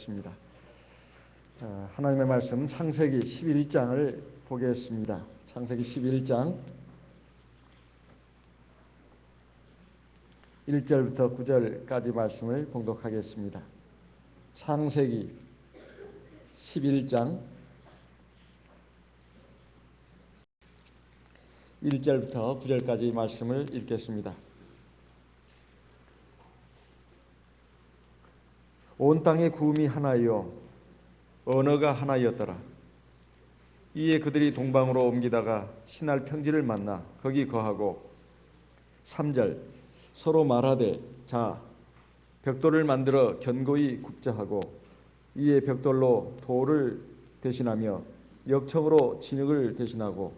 하겠습니다. 하나님의 말씀 창세기 11장을 보겠습니다. 창세기 11장 1절부터 9절까지 말씀을 봉독하겠습니다. 창세기 11장 1절부터 9절까지 말씀을 읽겠습니다. 온 땅의 구음이 하나요 언어가 하나였더라. 이에 그들이 동방으로 옮기다가 신할 평지를 만나 거기 거하고 3절 서로 말하되 자 벽돌을 만들어 견고히 굽자 하고 이에 벽돌로 돌을 대신하며 역청으로 진흙을 대신하고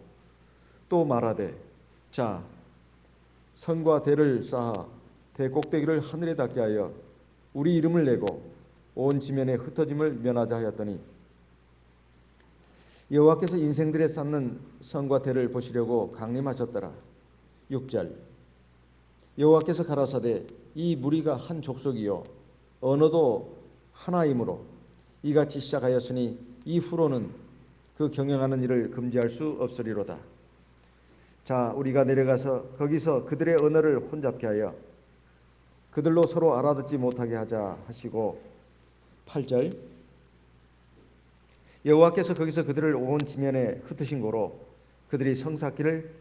또 말하되 자 성과 대를 쌓아 대 꼭대기를 하늘에 닿게 하여 우리 이름을 내고 온 지면에 흩어짐을 면하자 하였더니 여호와께서 인생들에 쌓는 성과 대를 보시려고 강림하셨더라. 6절 여호와께서 가라사대 이 무리가 한 족속이요 언어도 하나이므로 이같이 시작하였으니 이후로는 그 경영하는 일을 금지할 수 없으리로다. 자 우리가 내려가서 거기서 그들의 언어를 혼잡케 하여 그들로 서로 알아듣지 못하게 하자 하시고 8절 여호와께서 거기서 그들을 온 지면에 흩으신 고로 그들이 성 쌓기를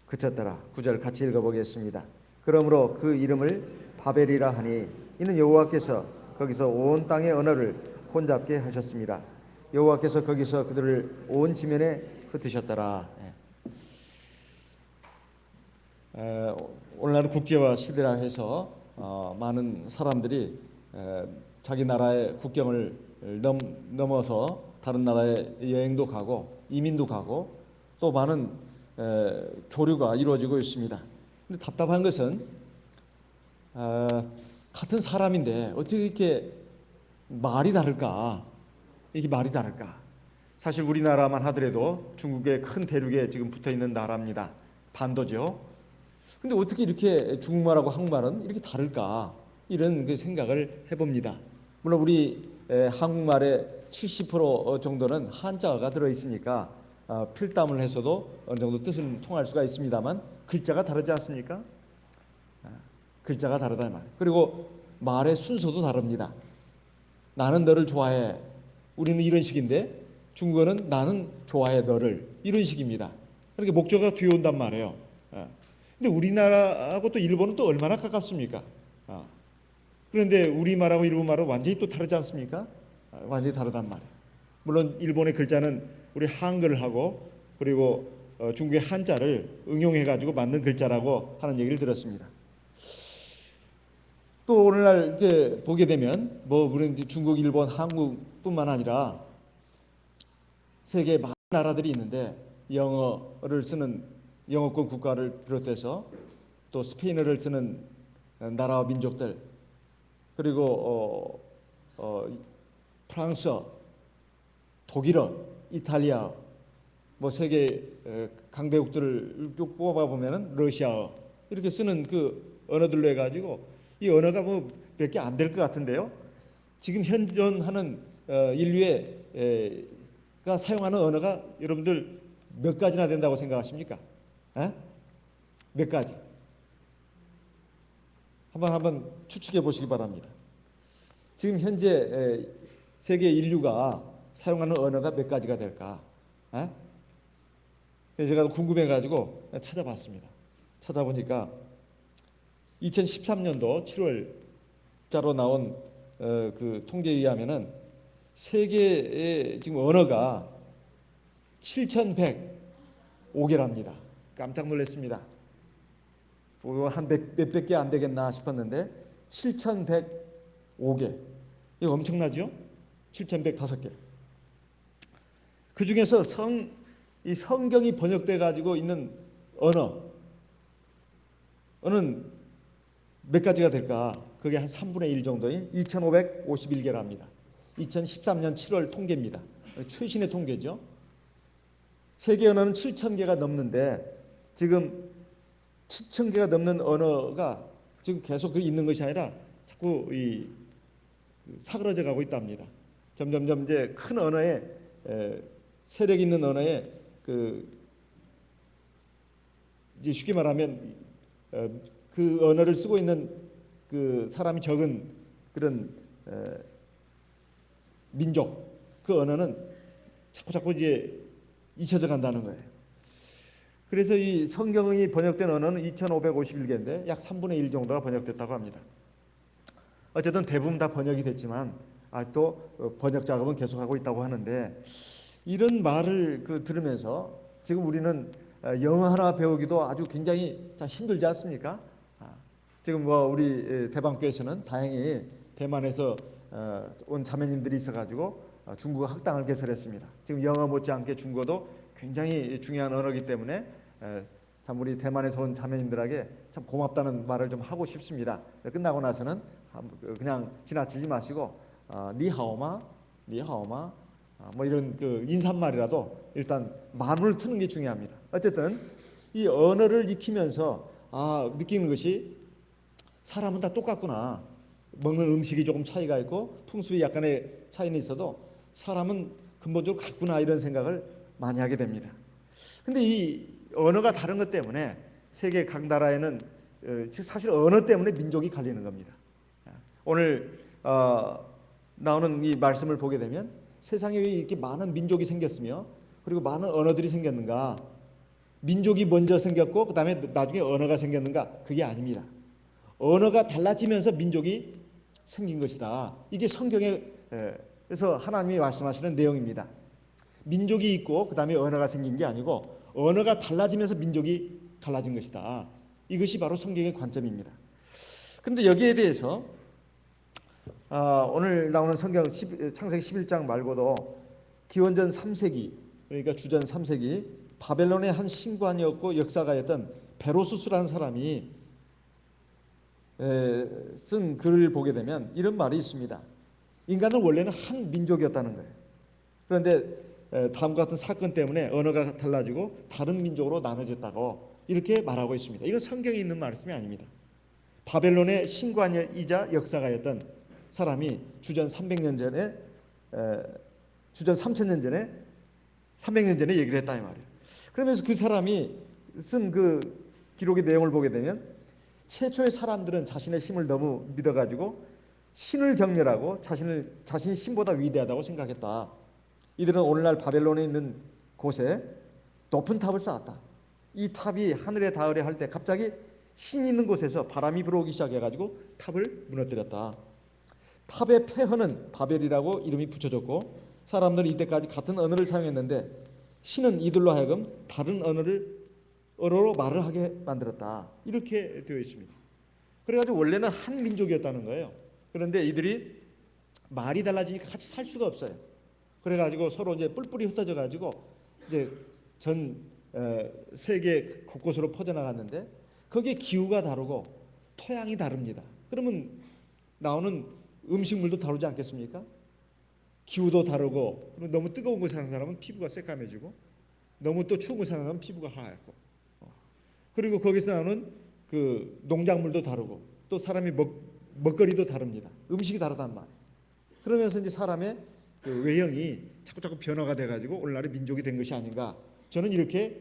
그쳤더라. 9절 같이 읽어보겠습니다. 그러므로 그 이름을 바벨이라 하니 이는 여호와께서 거기서 온 땅의 언어를 혼잡게 하셨습니다. 여호와께서 거기서 그들을 온 지면에 흩으셨더라. 오늘날 국제화 시대라 해서 많은 사람들이 자기 나라의 국경을 넘어서 다른 나라에 여행도 가고 이민도 가고 또 많은 교류가 이루어지고 있습니다. 근데 답답한 것은 같은 사람인데 어떻게 이렇게 말이 다를까? 이게 말이 다를까? 사실 우리나라만 하더라도 중국의 큰 대륙에 지금 붙어 있는 나라입니다. 반도죠. 근데 어떻게 이렇게 중국말하고 한국말은 이렇게 다를까? 이런 그 생각을 해봅니다. 물론 우리 한국말의 70% 정도는 한자가 들어있으니까 필담을 해서도 어느 정도 뜻은 통할 수가 있습니다만 글자가 다르지 않습니까? 글자가 다르다 말이에요. 그리고 말의 순서도 다릅니다. 나는 너를 좋아해. 우리는 이런 식인데 중국어는 나는 좋아해 너를 이런 식입니다. 그러니까 목조가 뒤에 온단 말이에요. 근데 우리나라하고 또 일본은 또 얼마나 가깝습니까? 그런데 우리말하고 일본말은 완전히 또 다르지 않습니까? 완전히 다르단 말이에요. 물론 일본의 글자는 우리 한글하고 그리고 중국의 한자를 응용해가지고 만든 글자라고 하는 얘기를 들었습니다. 또 오늘날 이렇게 보게 되면 우리 중국, 일본, 한국뿐만 아니라 세계에 많은 나라들이 있는데 영어를 쓰는 영어권 국가를 비롯해서 또 스페인어를 쓰는 나라와 민족들 그리고 프랑스어, 독일어, 이탈리아 세계 강대국들을 쭉 뽑아 보면은 러시아어 이렇게 쓰는 그 언어들로 해가지고 이 언어가 몇 개 안 될 것 같은데요. 지금 현존하는 인류가 사용하는 언어가 여러분들 몇 가지나 된다고 생각하십니까? 몇 가지? 한번 추측해 보시기 바랍니다. 지금 현재 세계 인류가 사용하는 언어가 몇 가지가 될까? 그래서 제가 궁금해가지고 찾아봤습니다. 찾아보니까 2013년도 7월자로 나온 그 통계에 의하면은 세계의 지금 언어가 7,105개랍니다. 깜짝 놀랐습니다. 한 몇백 개 안 되겠나 싶었는데 7,105개. 이거 엄청나죠? 7,105개. 그 중에서 이 성경이 번역돼 가지고 있는 언어는 몇 가지가 될까? 그게 한 3분의 1 정도인 2,551개랍니다. 2013년 7월 통계입니다. 최신의 통계죠. 세계 언어는 7,000개가 넘는데 지금 7,000개가 넘는 언어가 지금 계속 있는 것이 아니라 자꾸 사그러져 가고 있답니다. 점점점 이제 큰 언어에 세력 있는 언어에 이제 쉽게 말하면 그 언어를 쓰고 있는 그 사람이 적은 그런 민족, 그 언어는 자꾸 이제 잊혀져 간다는 거예요. 그래서 이 성경이 번역된 언어는 2551개인데 약 3분의 1 정도가 번역됐다고 합니다. 어쨌든 대부분 다 번역이 됐지만 또 번역 작업은 계속하고 있다고 하는데, 이런 말을 들으면서 지금 우리는 영어 하나 배우기도 아주 굉장히 힘들지 않습니까? 지금 우리 대방교에서는 다행히 대만에서 온 자매님들이 있어가지고 중국어 학당을 개설했습니다. 지금 영어 못지않게 중국어도 굉장히 중요한 언어이기 때문에 참 우리 대만에서 온 자매님들에게 참 고맙다는 말을 좀 하고 싶습니다. 끝나고 나서는 그냥 지나치지 마시고 니하오마, 니하오마 뭐 이런 인사말이라도 일단 말을 트는 게 중요합니다. 어쨌든 이 언어를 익히면서 느끼는 것이 사람은 다 똑같구나. 먹는 음식이 조금 차이가 있고 풍습이 약간의 차이는 있어도 사람은 근본적으로 같구나, 이런 생각을 많이 하게 됩니다. 근데 이 언어가 다른 것 때문에 세계 각 나라에는 사실 언어 때문에 민족이 갈리는 겁니다. 오늘 나오는 이 말씀을 보게 되면 세상에 왜 이렇게 많은 민족이 생겼으며 그리고 많은 언어들이 생겼는가? 민족이 먼저 생겼고 그 다음에 나중에 언어가 생겼는가? 그게 아닙니다. 언어가 달라지면서 민족이 생긴 것이다. 이게 성경에서 하나님이 말씀하시는 내용입니다. 민족이 있고 그 다음에 언어가 생긴 게 아니고 언어가 달라지면서 민족이 갈라진 것이다. 이것이 바로 성경의 관점입니다. 그런데 여기에 대해서 오늘 나오는 성경 창세기 11장 말고도 기원전 3세기, 그러니까 주전 3세기 바벨론의 한 신관이었고 역사가였던 베로수스라는 사람이 쓴 글을 보게 되면 이런 말이 있습니다. 인간은 원래는 한 민족이었다는 거예요. 그런데 다음과 같은 사건 때문에 언어가 달라지고 다른 민족으로 나눠졌다고 이렇게 말하고 있습니다. 이건 성경에 있는 말씀이 아닙니다. 바벨론의 신관이자 역사가였던 사람이 주전 300년 전에 주전 3000년 전에 300년 전에 얘기를 했다 이 말이에요. 그러면서 그 사람이 쓴 그 기록의 내용을 보게 되면 최초의 사람들은 자신의 힘을 너무 믿어가지고 신을 경멸하고 자신이 신보다 위대하다고 생각했다. 이들은 오늘날 바벨론에 있는 곳에 높은 탑을 쌓았다. 이 탑이 하늘에 닿으려 할 때 갑자기 신이 있는 곳에서 바람이 불어오기 시작해가지고 탑을 무너뜨렸다. 탑의 폐허는 바벨이라고 이름이 붙여졌고 사람들은 이때까지 같은 언어를 사용했는데 신은 이들로 하여금 다른 언어로 말을 하게 만들었다. 이렇게 되어 있습니다. 그래가지고 원래는 한 민족이었다는 거예요. 그런데 이들이 말이 달라지니까 같이 살 수가 없어요. 그래가지고 서로 이제 뿔뿔이 흩어져가지고 이제 전 세계 곳곳으로 퍼져나갔는데 거기에 기후가 다르고 토양이 다릅니다. 그러면 나오는 음식물도 다르지 않겠습니까? 기후도 다르고 너무 뜨거운 곳에 사는 사람은 피부가 새까매지고 너무 또 추운 곳에 사는 사람은 피부가 하얗고 그리고 거기서 나오는 그 농작물도 다르고 또 사람이 먹거리도 다릅니다. 음식이 다르단 말이에요. 그러면서 이제 사람의 그 외형이 자꾸 변화가 돼가지고 오늘날의 민족이 된 것이 아닌가 저는 이렇게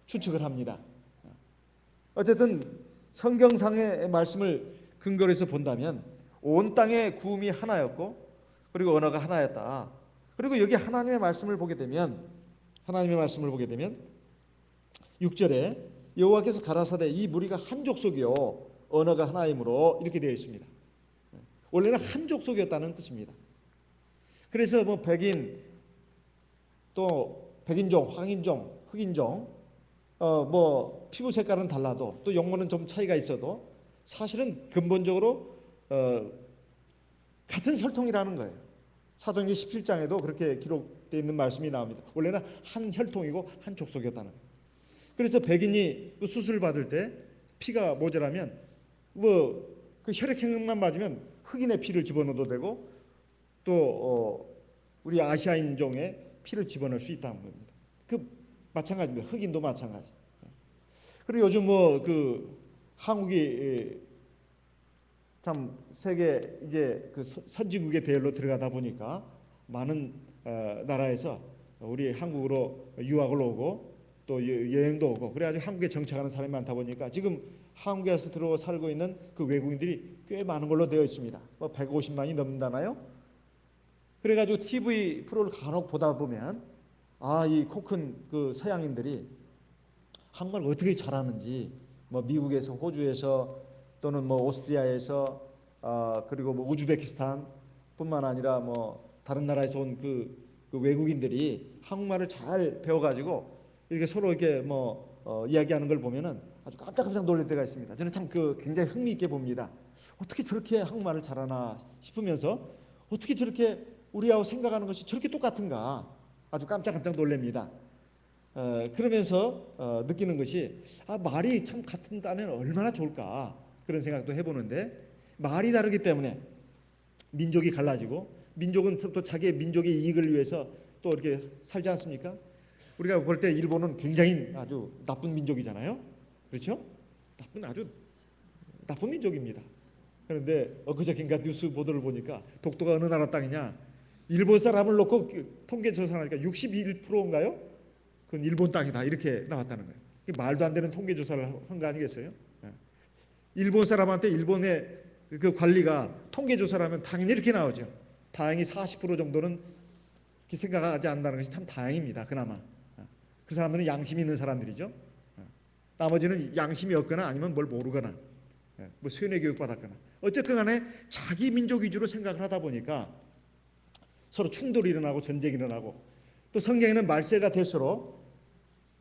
추측을 합니다. 어쨌든 성경상의 말씀을 근거로 해서 본다면 온 땅의 구음이 하나였고 그리고 언어가 하나였다. 그리고 여기 하나님의 말씀을 보게 되면 6절에 여호와께서 가라사대 이 무리가 한 족속이요 언어가 하나이므로 이렇게 되어 있습니다. 원래는 한 족속이었다는 뜻입니다. 그래서 뭐 백인 또 백인종, 황인종, 흑인종 뭐 피부 색깔은 달라도 또 용어는 좀 차이가 있어도 사실은 근본적으로 같은 혈통이라는 거예요. 사도행전 17장에도 그렇게 기록되어 있는 말씀이 나옵니다. 원래는 한 혈통이고 한 족속이었다는 거예요. 그래서 백인이 수술 받을 때 피가 모자라면 뭐 그 혈액형만 맞으면 흑인의 피를 집어넣어도 되고 또 우리 아시아인종의 피를 집어넣을 수 있다는 겁니다. 그 마찬가지입니다. 흑인도 마찬가지. 그리고 요즘 뭐 그 한국이 참 세계 이제 그 선진국의 대열로 들어가다 보니까 많은 나라에서 우리 한국으로 유학을 오고 또 여행도 오고 그래가지고 한국에 정착하는 사람이 많다 보니까 지금 한국에서 들어와 살고 있는 그 외국인들이 꽤 많은 걸로 되어 있습니다. 뭐 150만이 넘는다나요? 그래가지고 TV 프로를 간혹 보다 보면 이 코 큰 그 서양인들이 한국말 어떻게 잘하는지 뭐 미국에서 호주에서 또는 뭐 오스트리아에서 그리고 뭐 우즈베키스탄뿐만 아니라 뭐 다른 나라에서 온 그 외국인들이 한국말을 잘 배워가지고 이렇게 서로 이렇게 뭐 이야기하는 걸 보면은 아주 깜짝깜짝 놀랄 때가 있습니다. 저는 참 굉장히 흥미있게 봅니다. 어떻게 저렇게 한국말을 잘하나 싶으면서 어떻게 저렇게 우리하고 생각하는 것이 저렇게 똑같은가 아주 깜짝깜짝 놀랍니다. 그러면서 느끼는 것이 말이 참 같다면 얼마나 좋을까 그런 생각도 해보는데 말이 다르기 때문에 민족이 갈라지고 민족은 또 자기의 민족의 이익을 위해서 또 이렇게 살지 않습니까? 우리가 볼 때 일본은 굉장히 아주 나쁜 민족이잖아요. 그렇죠? 아주 나쁜 민족입니다. 그런데 엊그저께인가 뉴스 보도를 보니까 독도가 어느 나라 땅이냐 일본 사람을 놓고 통계 조사하니까 61%인가요? 그건 일본 땅이다 이렇게 나왔다는 거예요. 말도 안 되는 통계 조사를 한 거 아니겠어요? 일본 사람한테 일본의 그 관리가 통계 조사를 하면 당연히 이렇게 나오죠. 다행히 40% 정도는 이렇게 생각하지 않는다는 것이 참 다행입니다. 그나마 그 사람들은 양심이 있는 사람들이죠. 나머지는 양심이 없거나 아니면 뭘 모르거나 뭐 세뇌 교육 받았거나 어쨌든 간에 자기 민족 위주로 생각을 하다 보니까 서로 충돌이 일어나고 전쟁이 일어나고 또 성경에는 말세가 될수록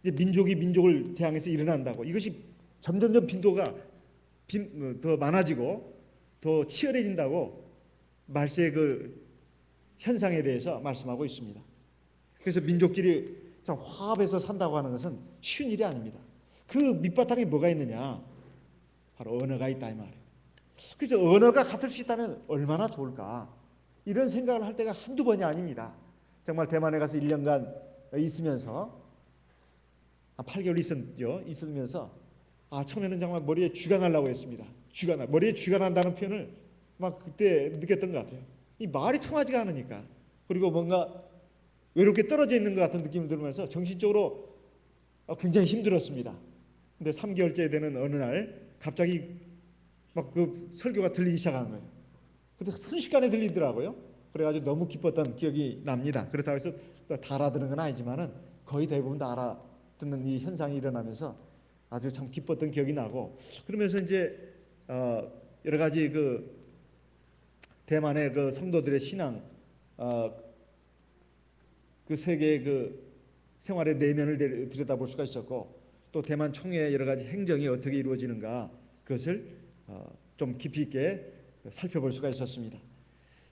민족이 민족을 대항해서 일어난다고 이것이 점점점 빈도가 더 많아지고 더 치열해진다고 말세의 그 현상에 대해서 말씀하고 있습니다. 그래서 민족끼리 참 화합해서 산다고 하는 것은 쉬운 일이 아닙니다. 그 밑바탕에 뭐가 있느냐? 바로 언어가 있다 이 말이에요. 그래서 언어가 같을 수 있다면 얼마나 좋을까? 이런 생각을 할 때가 한두 번이 아닙니다. 정말 대만에 가서 1년간 있으면서 8개월 있으면서 처음에는 정말 머리에 쥐가 날라고 했습니다. 머리에 쥐가 난다는 표현을 막 그때 느꼈던 것 같아요. 이 말이 통하지가 않으니까 그리고 뭔가 외롭게 떨어져 있는 것 같은 느낌이 들면서 정신적으로 굉장히 힘들었습니다. 근데 3개월째 되는 어느 날 갑자기 막 그 설교가 들리기 시작한 거예요. 근데 순식간에 들리더라고요. 그래가지고 너무 기뻤던 기억이 납니다. 그렇다고 해서 다 알아듣는 건 아니지만은 거의 대부분 다 알아듣는 이 현상이 일어나면서 아주 참 기뻤던 기억이 나고 그러면서 이제 여러 가지 그 대만의 그 성도들의 신앙 그 세계의 그 생활의 내면을 들여다볼 수가 있었고 또 대만 총회의 여러 가지 행정이 어떻게 이루어지는가 그것을 좀 깊이 있게 살펴볼 수가 있었습니다.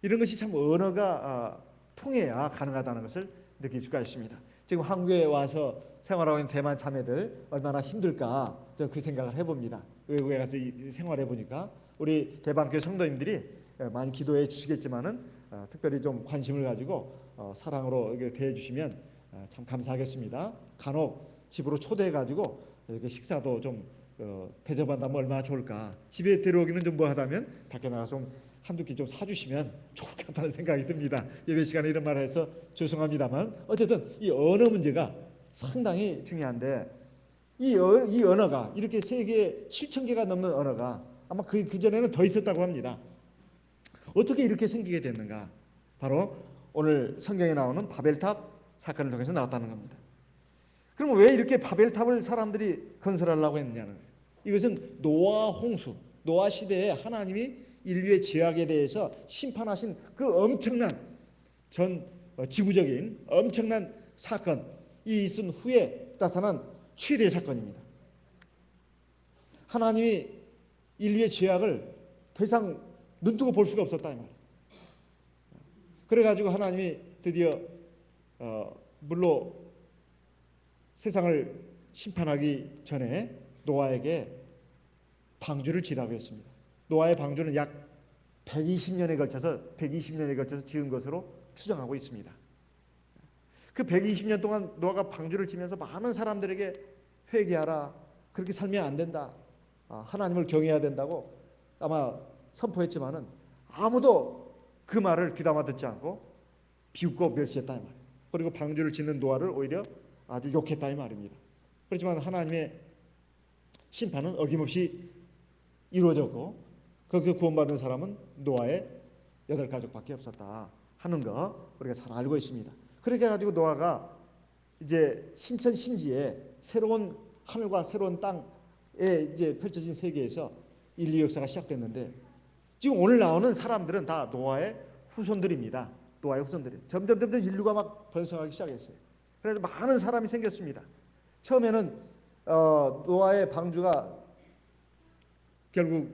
이런 것이 참 언어가 통해야 가능하다는 것을 느낄 수가 있습니다. 지금 한국에 와서 생활하고 있는 대만 자매들 얼마나 힘들까 저 그 생각을 해봅니다. 외국에 가서 생활해 보니까 우리 대방교회 성도님들이 많이 기도해 주시겠지만은 특별히 좀 관심을 가지고 사랑으로 대해 주시면 참 감사하겠습니다. 간혹 집으로 초대해 가지고 이렇게 식사도 좀 대접한다면 얼마나 좋을까. 집에 들어오기는 좀 뭐하다면 밖에 나가서 좀 한두 끼 좀 사주시면 좋을 것 같다는 생각이 듭니다. 예배 시간에 이런 말을 해서 죄송합니다만 어쨌든 이 언어 문제가 상당히 중요한데 이 언어가 이렇게 세계 7,000개가 넘는 언어가 아마 그전에는 더 있었다고 합니다. 어떻게 이렇게 생기게 됐는가? 바로 오늘 성경에 나오는 바벨탑 사건을 통해서 나왔다는 겁니다. 그럼 왜 이렇게 바벨탑을 사람들이 건설하려고 했느냐는 거예요. 이것은 노아 홍수, 노아 시대에 하나님이 인류의 죄악에 대해서 심판하신 그 엄청난 지구적인 엄청난 사건이 있은 후에 나타난 최대의 사건입니다. 하나님이 인류의 죄악을 더 이상 눈뜨고 볼 수가 없었다 이 말이에요. 그래가지고 하나님이 드디어 물로 세상을 심판하기 전에 노아에게 방주를 지라고 했습니다. 노아의 방주는 약 120년에 걸쳐서 지은 것으로 추정하고 있습니다. 그 120년 동안 노아가 방주를 지면서 많은 사람들에게 회개하라, 그렇게 살면 안 된다, 하나님을 경외해야 된다고 아마 선포했지만은 아무도 그 말을 귀담아 듣지 않고 비웃고 멸시했다 이 말이에요. 그리고 방주를 짓는 노아를 오히려 아주 욕했다 이 말입니다. 그렇지만 하나님의 심판은 어김없이 이루어졌고 거기서 구원받은 사람은 노아의 8가족밖에 없었다 하는 거 우리가 잘 알고 있습니다. 그렇게 해가지고 노아가 이제 신천 신지에 새로운 하늘과 새로운 땅에 이제 펼쳐진 세계에서 인류 역사가 시작됐는데 지금 오늘 나오는 사람들은 다 노아의 후손들입니다. 노아의 후손들이 점점 인류가 막 번성하기 시작했어요. 그래서 많은 사람이 생겼습니다. 처음에는 노아의 방주가 결국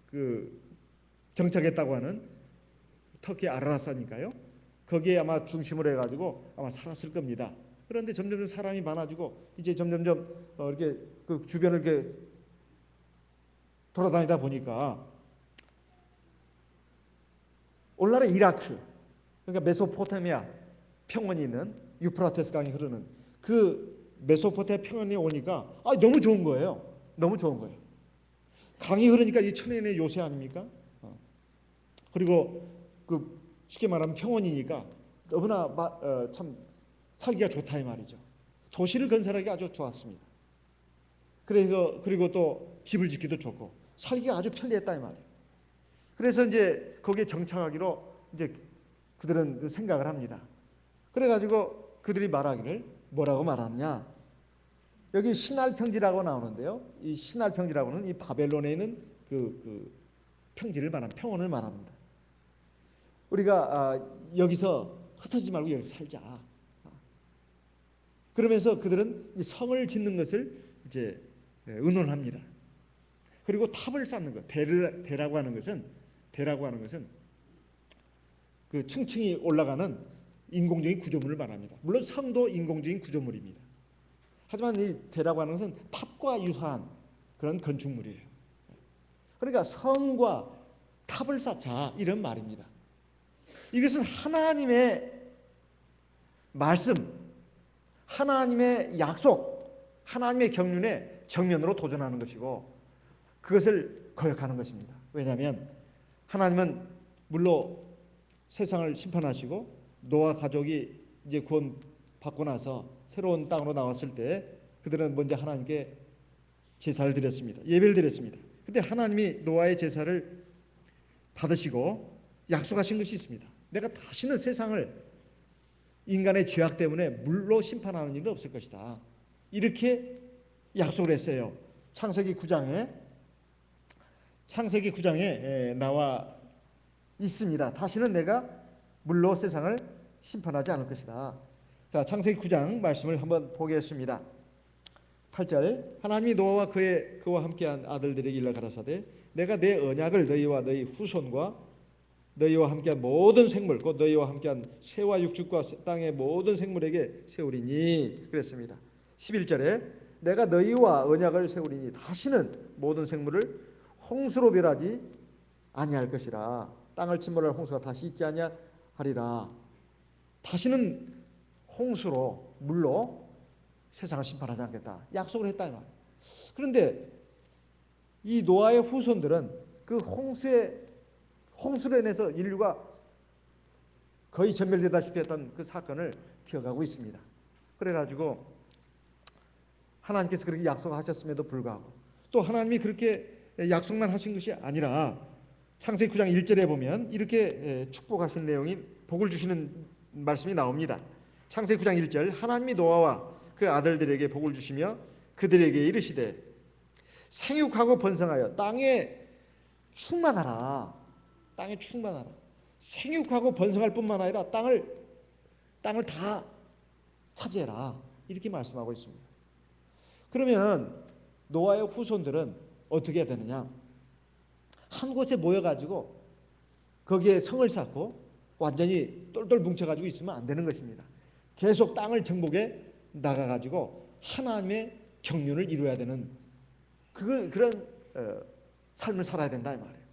그 정착했다고 하는 터키 아라라사니까요. 거기에 아마 중심으로 해가지고 아마 살았을 겁니다. 그런데 점점 사람이 많아지고 이제 점점 이렇게 그 주변을 이렇게 돌아다니다 보니까 오늘날의 이라크, 그러니까 메소포타미아 평원이 있는 유프라테스 강이 흐르는 그 메소포타미아 평원에 오니까 너무 좋은 거예요. 너무 좋은 거예요. 강이 흐르니까 이 천연의 요새 아닙니까? 그리고 그 쉽게 말하면 평원이니까 너무나 참 살기가 좋다 이 말이죠. 도시를 건설하기 아주 좋았습니다. 그리고 또 집을 짓기도 좋고 살기가 아주 편리했다 이 말이에요. 그래서 이제 거기에 정착하기로 이제 그들은 생각을 합니다. 그래가지고 그들이 말하기를 뭐라고 말하느냐? 여기 신할평지라고 나오는데요. 이 신할평지라고는 이 바벨론에 있는 그 평지를 말합니다. 평원을 말합니다. 우리가 여기서 흩어지지 말고 여기 살자. 그러면서 그들은 이 성을 짓는 것을 이제 의논합니다. 그리고 탑을 쌓는 것, 대라고 하는 것은 그 층층이 올라가는 인공적인 구조물을 말합니다. 물론 성도 인공적인 구조물입니다. 하지만 이 대라고 하는 것은 탑과 유사한 그런 건축물이에요. 그러니까 성과 탑을 쌓자 이런 말입니다. 이것은 하나님의 말씀, 하나님의 약속, 하나님의 경륜에 정면으로 도전하는 것이고 그것을 거역하는 것입니다. 왜냐하면 하나님은 물론 세상을 심판하시고 노아 가족이 이제 구원 받고 나서 새로운 땅으로 나왔을 때 그들은 먼저 하나님께 제사를 드렸습니다. 예배를 드렸습니다. 근데 하나님이 노아의 제사를 받으시고 약속하신 것이 있습니다. 내가 다시는 세상을 인간의 죄악 때문에 물로 심판하는 일은 없을 것이다. 이렇게 약속을 했어요. 창세기 9장에 나와 있습니다. 다시는 내가 물로 세상을 심판하지 않을 것이다. 자, 창세기 9장 말씀을 한번 보겠습니다. 8절 하나님이 노아와 그와 함께한 아들들에게 일러 가라사대 내가 내 언약을 너희와 너희 후손과 너희와 함께한 모든 생물 곧 너희와 함께한 새와 육축과 땅의 모든 생물에게 세우리니 그랬습니다. 11절에 내가 너희와 언약을 세우리니 다시는 모든 생물을 홍수로 멸하지 아니할 것이라 땅을 침몰할 홍수가 다시 있지 아니하리라. 다시는 홍수로 물로 세상을 심판하지 않겠다 약속을 했다 이 말이에요. 그런데 이 노아의 후손들은 그 홍수로 인해서 인류가 거의 전멸되다시피 했던 그 사건을 기억하고 있습니다. 그래가지고 하나님께서 그렇게 약속하셨음에도 불구하고 또 하나님이 그렇게 약속만 하신 것이 아니라 창세기 9장 1절에 보면 이렇게 축복하신 내용이 복을 주시는 말씀이 나옵니다. 창세기 9장 1절 하나님이 노아와 그 아들들에게 복을 주시며 그들에게 이르시되 생육하고 번성하여 땅에 충만하라. 땅에 충만하라. 생육하고 번성할 뿐만 아니라 땅을 다 차지해라. 이렇게 말씀하고 있습니다. 그러면 노아의 후손들은 어떻게 해야 되느냐? 한 곳에 모여가지고 거기에 성을 쌓고 완전히 똘똘 뭉쳐가지고 있으면 안 되는 것입니다. 계속 땅을 정복해 나가가지고 하나님의 경륜을 이루어야 되는 그런 삶을 살아야 된다 이 말이에요.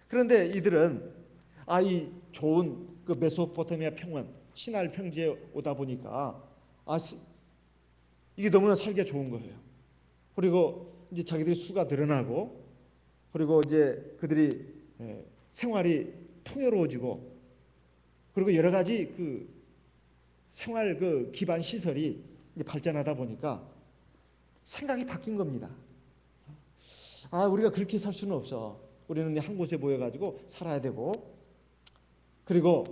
그런데 이들은 이 좋은 그 메소포타미아 평원 신할 평지에 오다 보니까 이게 너무나 살기가 좋은 거예요. 그리고 이제 자기들이 수가 늘어나고 그리고 이제 그들이 생활이 풍요로워지고 그리고 여러 가지 그 생활 그 기반 시설이 이제 발전하다 보니까 생각이 바뀐 겁니다. 아, 우리가 그렇게 살 수는 없어. 우리는 한 곳에 모여가지고 살아야 되고, 그리고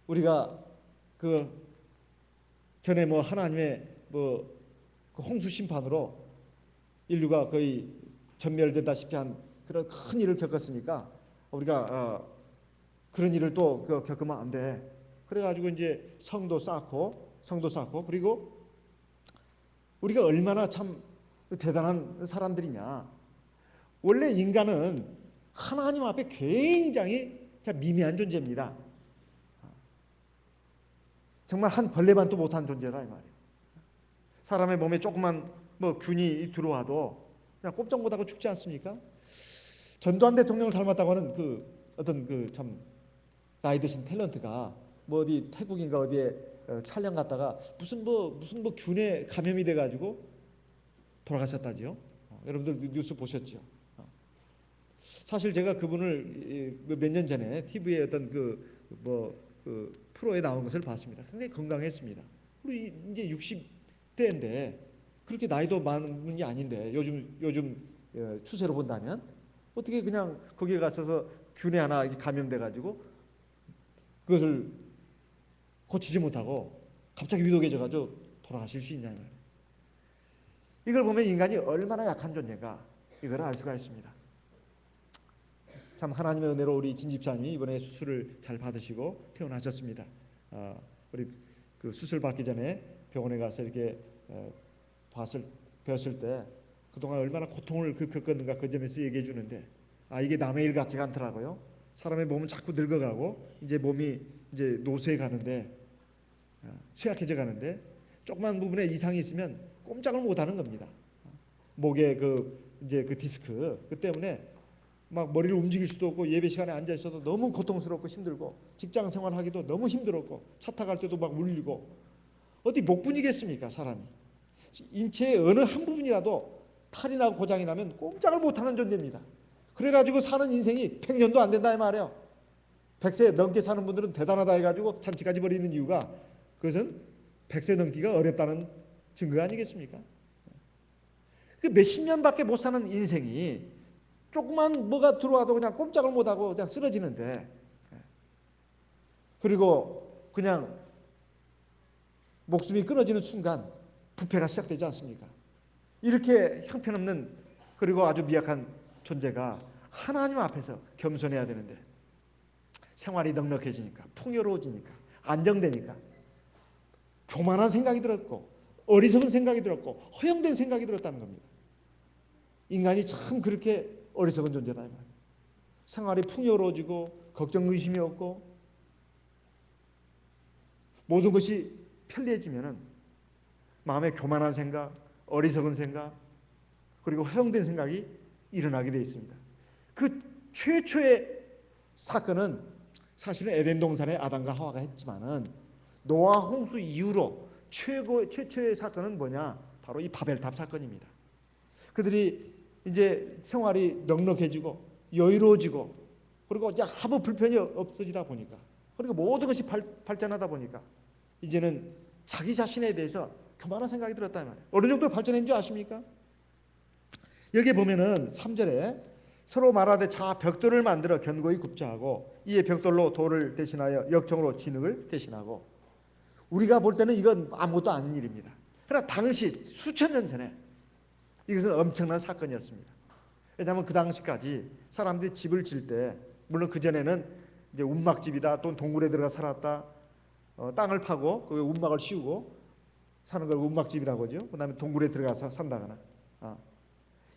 우리가 그 전에 뭐 하나님의 뭐 그 홍수 심판으로 인류가 거의 전멸되다시피 한 그런 큰 일을 겪었으니까 우리가 그런 일을 또 겪으면 안 돼. 그래가지고 이제 성도 쌓고 그리고 우리가 얼마나 참 대단한 사람들이냐. 원래 인간은 하나님 앞에 굉장히 미미한 존재입니다. 정말 한 벌레만도 못한 존재다 이 말이에요. 사람의 몸에 조그만 뭐 균이 들어와도 그냥 꼼짝 못하고 죽지 않습니까? 전두환 대통령을 닮았다고 하는 그 어떤 그 참 나이 드신 탤런트가 뭐 어디 태국인가 어디에 촬영 갔다가 무슨 뭐 균에 감염이 돼가지고 돌아가셨다지요. 여러분들 뉴스 보셨죠? 사실 제가 그분을 몇 년 전에 TV에 어떤 그 프로에 나온 것을 봤습니다. 굉장히 건강했습니다. 우리 이제 60대인데 그렇게 나이도 많은 분이 아닌데 요즘 추세로 본다면 어떻게 그냥 거기에 가셔서 균에 하나 감염돼 가지고 그것을 고치지 못하고 갑자기 위독해져 가지고 돌아가실 수 있냐 말이에요. 이걸 보면 인간이 얼마나 약한 존재인가 이걸 알 수가 있습니다. 참 하나님의 은혜로 우리 진 집사님이 이번에 수술을 잘 받으시고 퇴원하셨습니다. 우리 그 수술 받기 전에 병원에 가서 이렇게 뵀을 때 그동안 얼마나 고통을 겪었는가 그 점에서 얘기해 주는데 이게 남의 일 같지가 않더라고요. 사람의 몸은 자꾸 늙어가고 이제 몸이 이제 노쇠해 가는데 쇠약해져 가는데 조그만 부분에 이상이 있으면 꼼짝을 못 하는 겁니다. 목에 이제 그 디스크 그 때문에 막 머리를 움직일 수도 없고 예배 시간에 앉아 있어도 너무 고통스럽고 힘들고 직장 생활하기도 너무 힘들었고 차 타갈 때도 막 울리고 어디 목뿐이겠습니까 사람이. 인체의 어느 한 부분이라도 탈이 나고 고장이 나면 꼼짝을 못하는 존재입니다. 그래가지고 사는 인생이 100년도 안 된다 이 말이에요. 100세 넘게 사는 분들은 대단하다 해가지고 잔치까지 벌이는 이유가 그것은 100세 넘기가 어렵다는 증거 아니겠습니까? 그 몇십 년밖에 못 사는 인생이 조그만 뭐가 들어와도 그냥 꼼짝을 못하고 그냥 쓰러지는데 그리고 그냥 목숨이 끊어지는 순간 부패가 시작되지 않습니까? 이렇게 형편없는 그리고 아주 미약한 존재가 하나님 앞에서 겸손해야 되는데 생활이 넉넉해지니까 풍요로워지니까 안정되니까 교만한 생각이 들었고 어리석은 생각이 들었고 허영된 생각이 들었다는 겁니다. 인간이 참 그렇게 어리석은 존재다 이 말이에요. 생활이 풍요로워지고 걱정 의심이 없고 모든 것이 편리해지면은 마음에 교만한 생각, 어리석은 생각 그리고 허영된 생각이 일어나게 되어 있습니다. 그 최초의 사건은 사실은 에덴 동산의 아담과 하와가 했지만은 노아 홍수 이후로 최초의 사건은 뭐냐? 바로 이 바벨탑 사건입니다. 그들이 이제 생활이 넉넉해지고 여유로워지고 그리고 이제 아무 불편이 없어지다 보니까 그리고 모든 것이 발전하다 보니까 이제는 자기 자신에 대해서 교만한 생각이 들었다 말이에요. 어느 정도 발전했는지 아십니까? 여기 보면은 3절에 서로 말하되 자 벽돌을 만들어 견고히 굽자 하고 이에 벽돌로 돌을 대신하여 역청으로 진흙을 대신하고 우리가 볼 때는 이건 아무것도 아닌 일입니다. 그러나 당시 수천 년 전에 이것은 엄청난 사건이었습니다. 왜냐하면 그 당시까지 사람들이 집을 질 때 물론 그 전에는 이제 움막집이다 또는 동굴에 들어가 살았다 땅을 파고 그 움막을 씌우고 사는 걸 움막집이라고 하죠. 그다음에 동굴에 들어가서 산다거나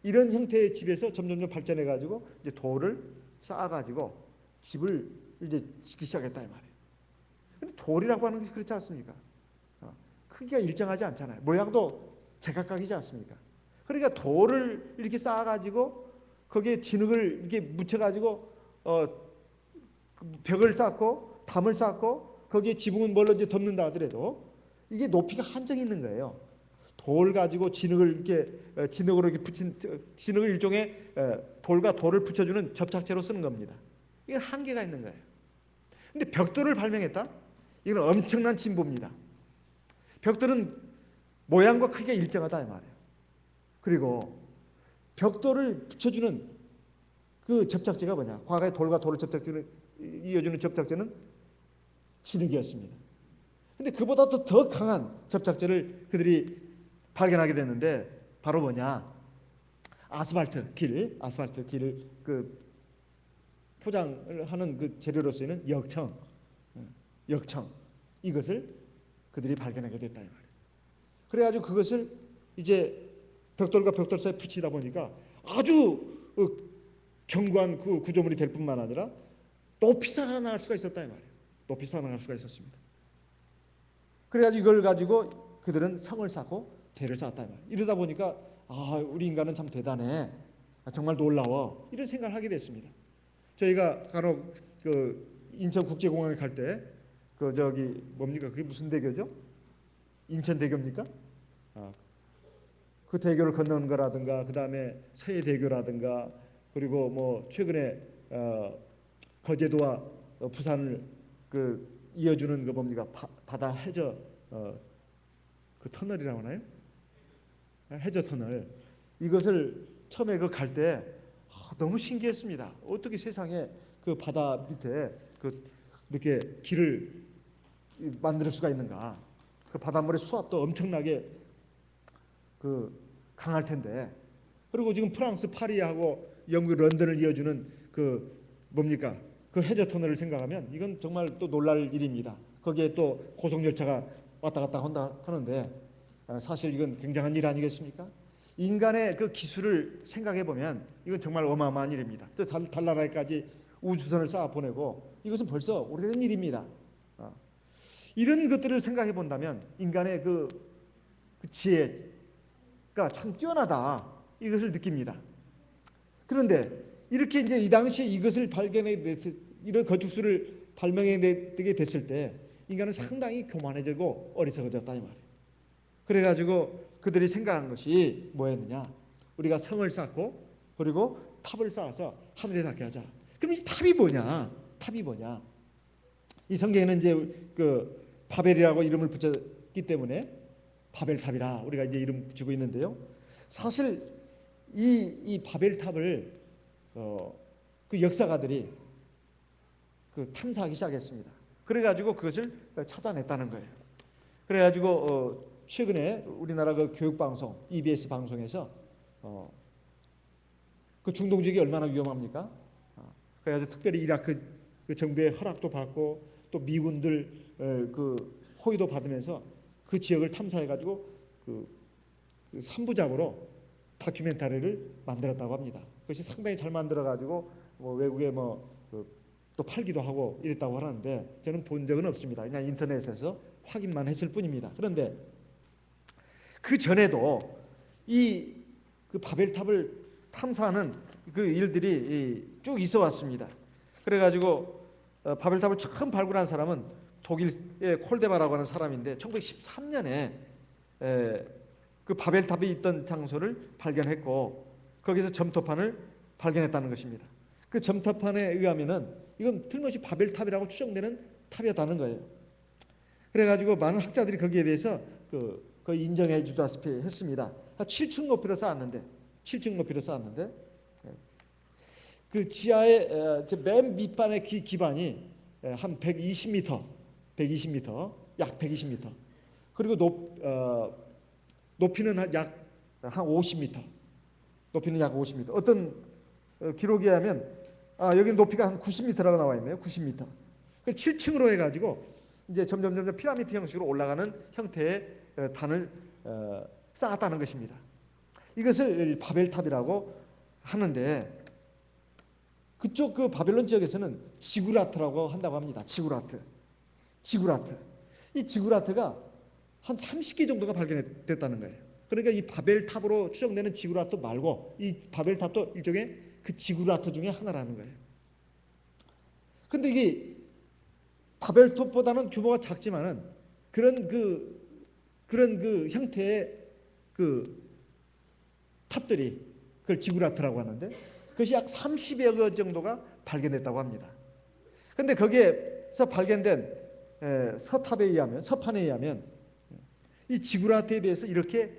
이런 형태의 집에서 점점 발전해 가지고 이제 돌을 쌓아 가지고 집을 이제 짓기 시작했다 이 말이에요. 근데 돌이라고 하는 것이 그렇지 않습니까? 크기가 일정하지 않잖아요. 모양도 제각각이지 않습니까? 그러니까 돌을 이렇게 쌓아 가지고 거기에 진흙을 이렇게 묻혀 가지고 벽을 쌓고 담을 쌓고 거기에 지붕은 뭘로 이제 덮는다 하더라도 이게 높이가 한정이 있는 거예요. 돌 가지고 진흙을 이렇게 진흙으로 이렇게 붙인 진흙을 일종의 돌과 돌을 붙여주는 접착제로 쓰는 겁니다. 이게 한계가 있는 거예요. 근데 벽돌을 발명했다? 이건 엄청난 진보입니다. 벽돌은 모양과 크기가 일정하다 이 말이에요. 그리고 벽돌을 붙여주는 그 접착제가 뭐냐? 과거에 돌과 돌을 이어주는 접착제는 진흙이었습니다. 근데 그보다 더 강한 접착제를 그들이 발견하게 됐는데 바로 뭐냐? 아스팔트 길을 그 포장을 하는 그 재료로 쓰이는 역청 이것을 그들이 발견하게 됐다 이 말이에요. 그래가지고 그것을 이제 벽돌과 벽돌 사이에 붙이다 보니까 아주 견고한 그 구조물이 될 뿐만 아니라 높이 살아나갈 수가 있었다 이 말이에요. 높이 살아나갈 수가 있었습니다. 그래가지고 이걸 가지고 그들은 성을 쌓고 대를 쌓았다 이 말이에요. 이러다 보니까 우리 인간은 참 대단해, 정말 놀라워, 이런 생각을 하게 됐습니다. 저희가 간혹 그 인천국제공항에 갈 때 그 저기 뭡니까? 그게 무슨 대교죠? 인천대교입니까? 그 대교를 건너는 거라든가, 그 다음에 서해대교라든가, 그리고 뭐 최근에 거제도와 부산을 그 이어주는 거 뭡니까? 바다 해저 그 터널이라고 하나요? 해저 터널. 이것을 처음에 그 갈 때 너무 신기했습니다. 어떻게 세상에 그 바다 밑에 이렇게 길을 만들 수가 있는가? 그 바닷물의 수압도 엄청나게 그 강할 텐데. 그리고 지금 프랑스 파리하고 영국 런던을 이어주는 그 뭡니까? 그 해저 터널을 생각하면 이건 정말 또 놀랄 일입니다. 거기에 또 고속 열차가 왔다 갔다 한다 하는데 사실 이건 굉장한 일 아니겠습니까? 인간의 그 기술을 생각해 보면 이건 정말 어마어마한 일입니다. 또 달나라에까지 우주선을 쌓아 보내고 이것은 벌써 오래된 일입니다. 이런 것들을 생각해 본다면 인간의 그 지혜가 참 뛰어나다, 이것을 느낍니다. 그런데 이렇게 이제 이 당시에 이것을 이런 건축술을 발명하게 됐을 때 인간은 상당히 교만해지고 어리석어졌다 이 말이에요. 그래가지고 그들이 생각한 것이 뭐였느냐? 우리가 성을 쌓고 그리고 탑을 쌓아서 하늘에 닿게 하자. 그럼 이 탑이 뭐냐? 탑이 뭐냐? 이 성경에는 이제 그 바벨이라고 이름을 붙였기 때문에 바벨탑이라 우리가 이제 이름 붙이고 있는데요. 사실 이 바벨탑을 그 역사가들이 그 탐사하기 시작했습니다. 그래가지고 그것을 찾아냈다는 거예요. 그래가지고 최근에 우리나라 그 교육방송 EBS 방송에서 그 중동 지역이 얼마나 위험합니까? 그래가지고 특별히 이라크 그 정부의 허락도 받고 또 미군들 그 호의도 받으면서 그 지역을 탐사해가지고 그 3부작으로 다큐멘터리를 만들었다고 합니다. 그것이 상당히 잘 만들어가지고 뭐 외국에 또 팔기도 하고 이랬다고 하는데 저는 본 적은 없습니다. 그냥 인터넷에서 확인만 했을 뿐입니다. 그런데 그 전에도 그 바벨탑을 탐사하는 그 일들이 쭉 있어 왔습니다. 그래가지고 바벨탑을 처음 발굴한 사람은 독일의 콜데바라고 하는 사람인데 1913년에 그 바벨탑이 있던 장소를 발견했고 거기서 점토판을 발견했다는 것입니다. 그 점토판에 의하면은 이건 틀림없이 바벨탑이라고 추정되는 탑이었다는 거예요. 그래가지고 많은 학자들이 거기에 대해서 거의 인정해 주다시피 했습니다. 7층 높이로 쌓았는데 그 지하의 맨 밑반의 기반이 한 120m, 약 120m. 그리고 높이는 약 50m. 높이는 약 50m. 어떤 기록에 하면 여기 높이가 한 90m라고 나와 있네요. 90m. 그 7층으로 해가지고 이제 점점 피라미드 형식으로 올라가는 형태의 단을 쌓았다는 것입니다. 이것을 바벨탑이라고 하는데 그쪽 그 바벨론 지역에서는 지구라트라고 한다고 합니다. 지구라트. 이 지구라트가 한 30개 정도가 발견됐다는 거예요. 그러니까 이 바벨탑으로 추정되는 지구라트 말고 이 바벨탑도 일종의 그 지구라트 중에 하나라는 거예요. 근데 이게 바벨탑보다는 규모가 작지만은 그런 그 형태의 그 탑들이 그걸 지구라트라고 하는데 그것이 약 30여 개 정도가 발견됐다고 합니다. 근데 거기에 지구라테에서 발견된 서탑에 의하면, 서판에 의하면 이 지구라테에 대해서 이렇게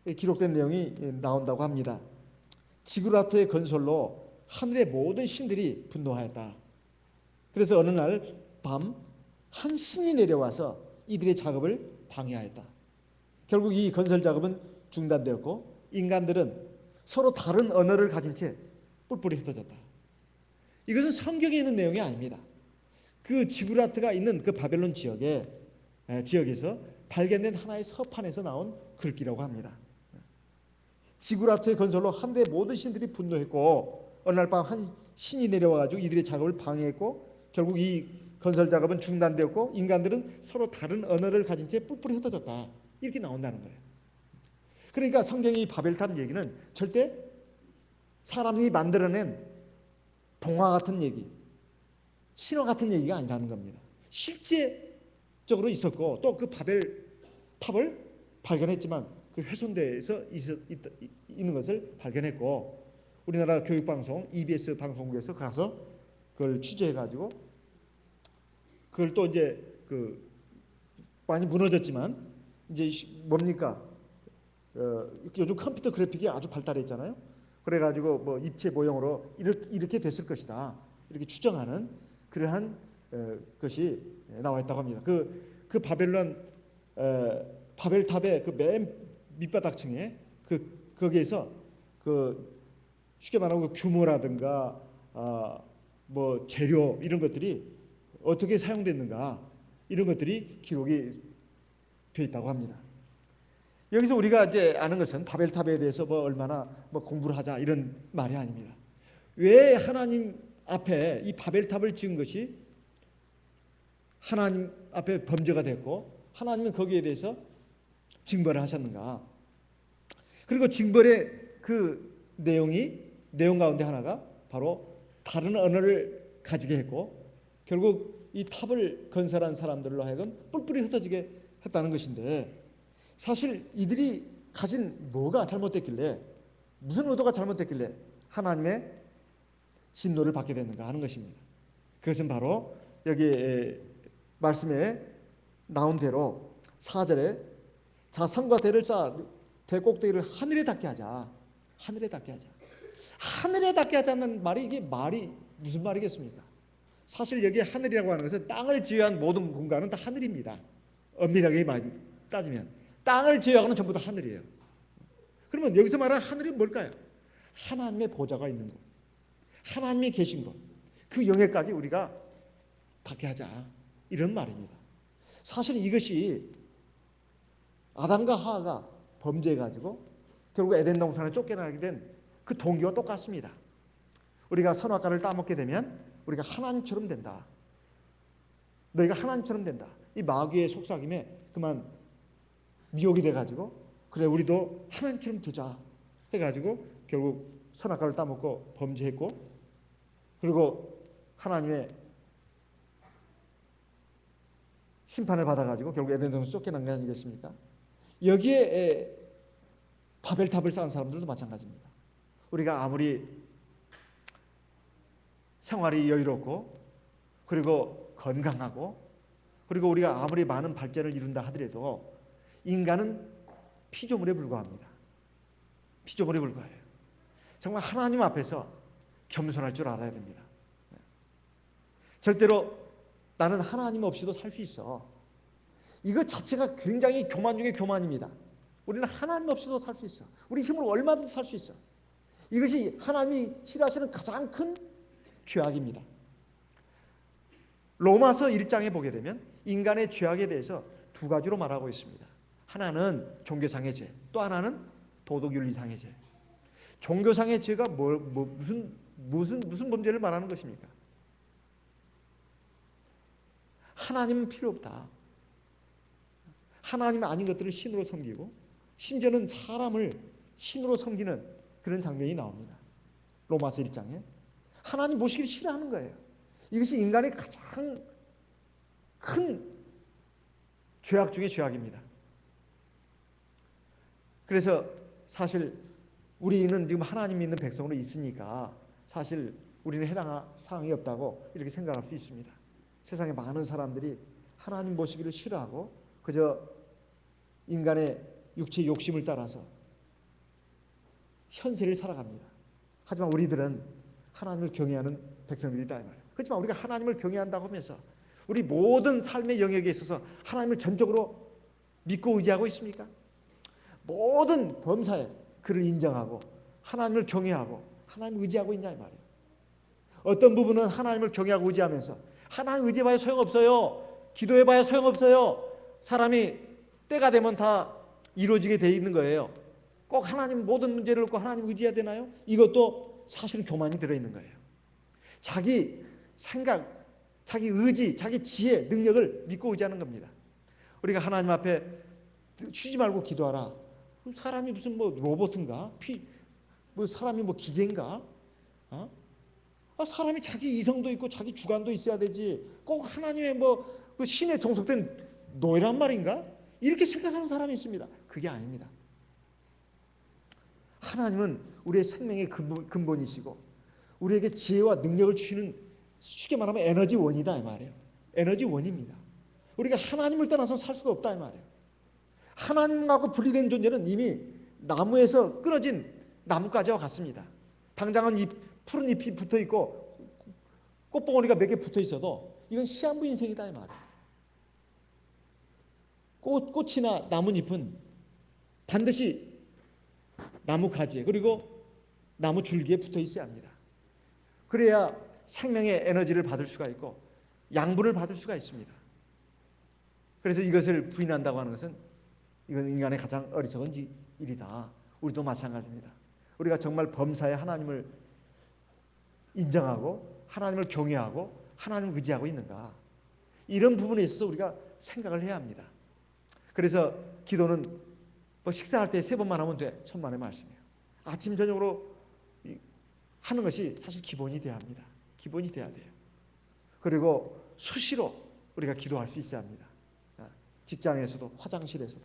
기록된 내용이 나온다고 합니다. 지구라테의 건설로 하늘의 모든 신들이 분노하였다. 그래서 어느 날 밤 한 신이 내려와서 이들의 작업을 방해하였다. 결국 이 건설 작업은 중단되었고 인간들은 서로 다른 언어를 가진 채 뿔뿔이 흩어졌다. 이것은 성경에 있는 내용이 아닙니다. 그 지브라트가 있는 그 바벨론 지역에서 발견된 하나의 서판에서 나온 글귀라고 합니다. 지브라트의 건설로 한데 모든 신들이 분노했고 어느 날 밤 한 신이 내려와가지고 이들의 작업을 방해했고 결국 이 건설 작업은 중단되었고 인간들은 서로 다른 언어를 가진 채 뿔뿔이 흩어졌다. 이렇게 나온다는 거예요. 그러니까 성경의 이 바벨탑 얘기는 절대 사람이 만들어낸 동화 같은 얘기, 신화 같은 얘기가 아니라는 겁니다. 실제적으로 있었고 또 그 바벨탑을 발견했지만 그 훼손돼서 있는 것을 발견했고 우리나라 교육방송 EBS 방송국에서 가서 그걸 취재해가지고 그걸 또 이제 그 많이 무너졌지만 이제 뭡니까? 요즘 컴퓨터 그래픽이 아주 발달했잖아요. 그래가지고 뭐 입체 모형으로 이렇게 됐을 것이다. 이렇게 추정하는 그러한 것이 나와 있다고 합니다. 그 바벨탑의 그 맨 밑바닥층에 거기에서 그 쉽게 말하면 그 규모라든가 뭐 재료 이런 것들이 어떻게 사용됐는가 이런 것들이 기록이 되어 있다고 합니다. 여기서 우리가 이제 아는 것은 바벨탑에 대해서 뭐 얼마나 뭐 공부를 하자 이런 말이 아닙니다. 왜 하나님 앞에 이 바벨탑을 지은 것이 하나님 앞에 범죄가 됐고 하나님은 거기에 대해서 징벌을 하셨는가? 그리고 징벌의 그 내용 가운데 하나가 바로 다른 언어를 가지게 했고 결국 이 탑을 건설한 사람들로 하여금 뿔뿔이 흩어지게 했다는 것인데 사실 이들이 가진 뭐가 잘못됐길래 무슨 의도가 잘못됐길래 하나님의 진노를 받게 됐는가 하는 것입니다. 그것은 바로 여기 말씀에 나온 대로 4절에 자 성과 대를 쌓아 대 꼭대기를 하늘에 닿게 하자. 하늘에 닿게 하자. 하늘에 닿게 하자는 말이 이게 말이 무슨 말이겠습니까? 사실 여기 하늘이라고 하는 것은 땅을 제외한 모든 공간은 다 하늘입니다. 엄밀하게 따지면 땅을 제외하고는 전부 다 하늘이에요. 그러면 여기서 말하는 하늘이 뭘까요? 하나님의 보좌가 있는 곳, 하나님이 계신 곳, 그 영예까지 우리가 닿게 하자 이런 말입니다. 사실 이것이 아담과 하와가 범죄해가지고 결국 에덴 동산에 쫓겨나게 된 그 동기와 똑같습니다. 우리가 선악과를 따먹게 되면 우리가 하나님처럼 된다. 너희가 하나님처럼 된다. 이 마귀의 속삭임에 그만 미혹이 돼가지고 그래 우리도 하나님처럼 되자 해가지고 결국 선악과를 따먹고 범죄했고 그리고 하나님의 심판을 받아가지고 결국 에덴 동산에서 쫓겨난 게 아니겠습니까? 여기에 바벨탑을 쌓은 사람들도 마찬가지입니다. 우리가 아무리 생활이 여유롭고 그리고 건강하고 그리고 우리가 아무리 많은 발전을 이룬다 하더라도 인간은 피조물에 불과합니다. 피조물에 불과해요. 정말 하나님 앞에서 겸손할 줄 알아야 됩니다. 절대로 나는 하나님 없이도 살 수 있어. 이것 자체가 굉장히 교만 중에 교만입니다. 우리는 하나님 없이도 살 수 있어. 우리 힘으로 얼마든지 살 수 있어. 이것이 하나님이 싫어하시는 가장 큰 죄악입니다. 로마서 1장에 보게 되면 인간의 죄악에 대해서 두 가지로 말하고 있습니다. 하나는 종교상의 죄, 또 하나는 도덕윤리상의 죄. 종교상의 죄가 무슨 범죄를 말하는 것입니까? 하나님은 필요 없다. 하나님 아닌 것들을 신으로 섬기고 심지어는 사람을 신으로 섬기는 그런 장면이 나옵니다. 로마서 1장에 하나님 모시기를 싫어하는 거예요. 이것이 인간의 가장 큰 죄악 중의 죄악입니다. 그래서 사실 우리는 지금 하나님 믿는 백성으로 있으니까 사실 우리는 해당할 사항이 없다고 이렇게 생각할 수 있습니다. 세상에 많은 사람들이 하나님 모시기를 싫어하고 그저 인간의 육체의 욕심을 따라서 현세를 살아갑니다. 하지만 우리들은 하나님을 경외하는 백성들이다 이 말이에요. 그렇지만 우리가 하나님을 경외한다고 하면서 우리 모든 삶의 영역에 있어서 하나님을 전적으로 믿고 의지하고 있습니까? 모든 범사에 그를 인정하고 하나님을 경외하고 하나님을 의지하고 있냐 이 말이에요. 어떤 부분은 하나님을 경외하고 의지하면서 하나님 의지해봐야 소용없어요. 기도해봐야 소용없어요. 사람이 때가 되면 다 이루어지게 돼 있는 거예요. 꼭 하나님 모든 문제를 놓고 하나님 의지해야 되나요? 이것도 사실은 교만이 들어있는 거예요. 자기 생각, 자기 의지, 자기 지혜, 능력을 믿고 의지하는 겁니다. 우리가 하나님 앞에 쉬지 말고 기도하라. 사람이 무슨 뭐 로봇인가? 뭐 사람이 뭐 기계인가? 사람이 자기 이성도 있고 자기 주관도 있어야 되지. 꼭 하나님의 뭐 그 신에 종속된 노예란 말인가? 이렇게 생각하는 사람이 있습니다. 그게 아닙니다. 하나님은 우리의 생명의 근본이시고 우리에게 지혜와 능력을 주시는 쉽게 말하면 에너지원이다 이 말이에요. 에너지원입니다. 우리가 하나님을 떠나서 살 수가 없다 이 말이에요. 하나님하고 분리된 존재는 이미 나무에서 끊어진 나뭇가지와 같습니다. 당장은 푸른 잎이 붙어 있고 꽃봉오리가 몇 개 붙어 있어도 이건 시한부 인생이다 이 말이에요. 꽃이나 나뭇잎은 반드시 나무 가지에 그리고 나무 줄기에 붙어 있어야 합니다. 그래야 생명의 에너지를 받을 수가 있고 양분을 받을 수가 있습니다. 그래서 이것을 부인한다고 하는 것은 이건 인간의 가장 어리석은 일이다. 우리도 마찬가지입니다. 우리가 정말 범사에 하나님을 인정하고 하나님을 경외하고 하나님을 의지하고 있는가, 이런 부분에 있어서 우리가 생각을 해야 합니다. 그래서 기도는 뭐 식사할 때 3번만 하면 돼. 천만의 말씀이에요. 아침 저녁으로 하는 것이 사실 기본이 돼야 합니다. 기본이 돼야 돼요. 그리고 수시로 우리가 기도할 수 있어야 합니다. 직장에서도 화장실에서도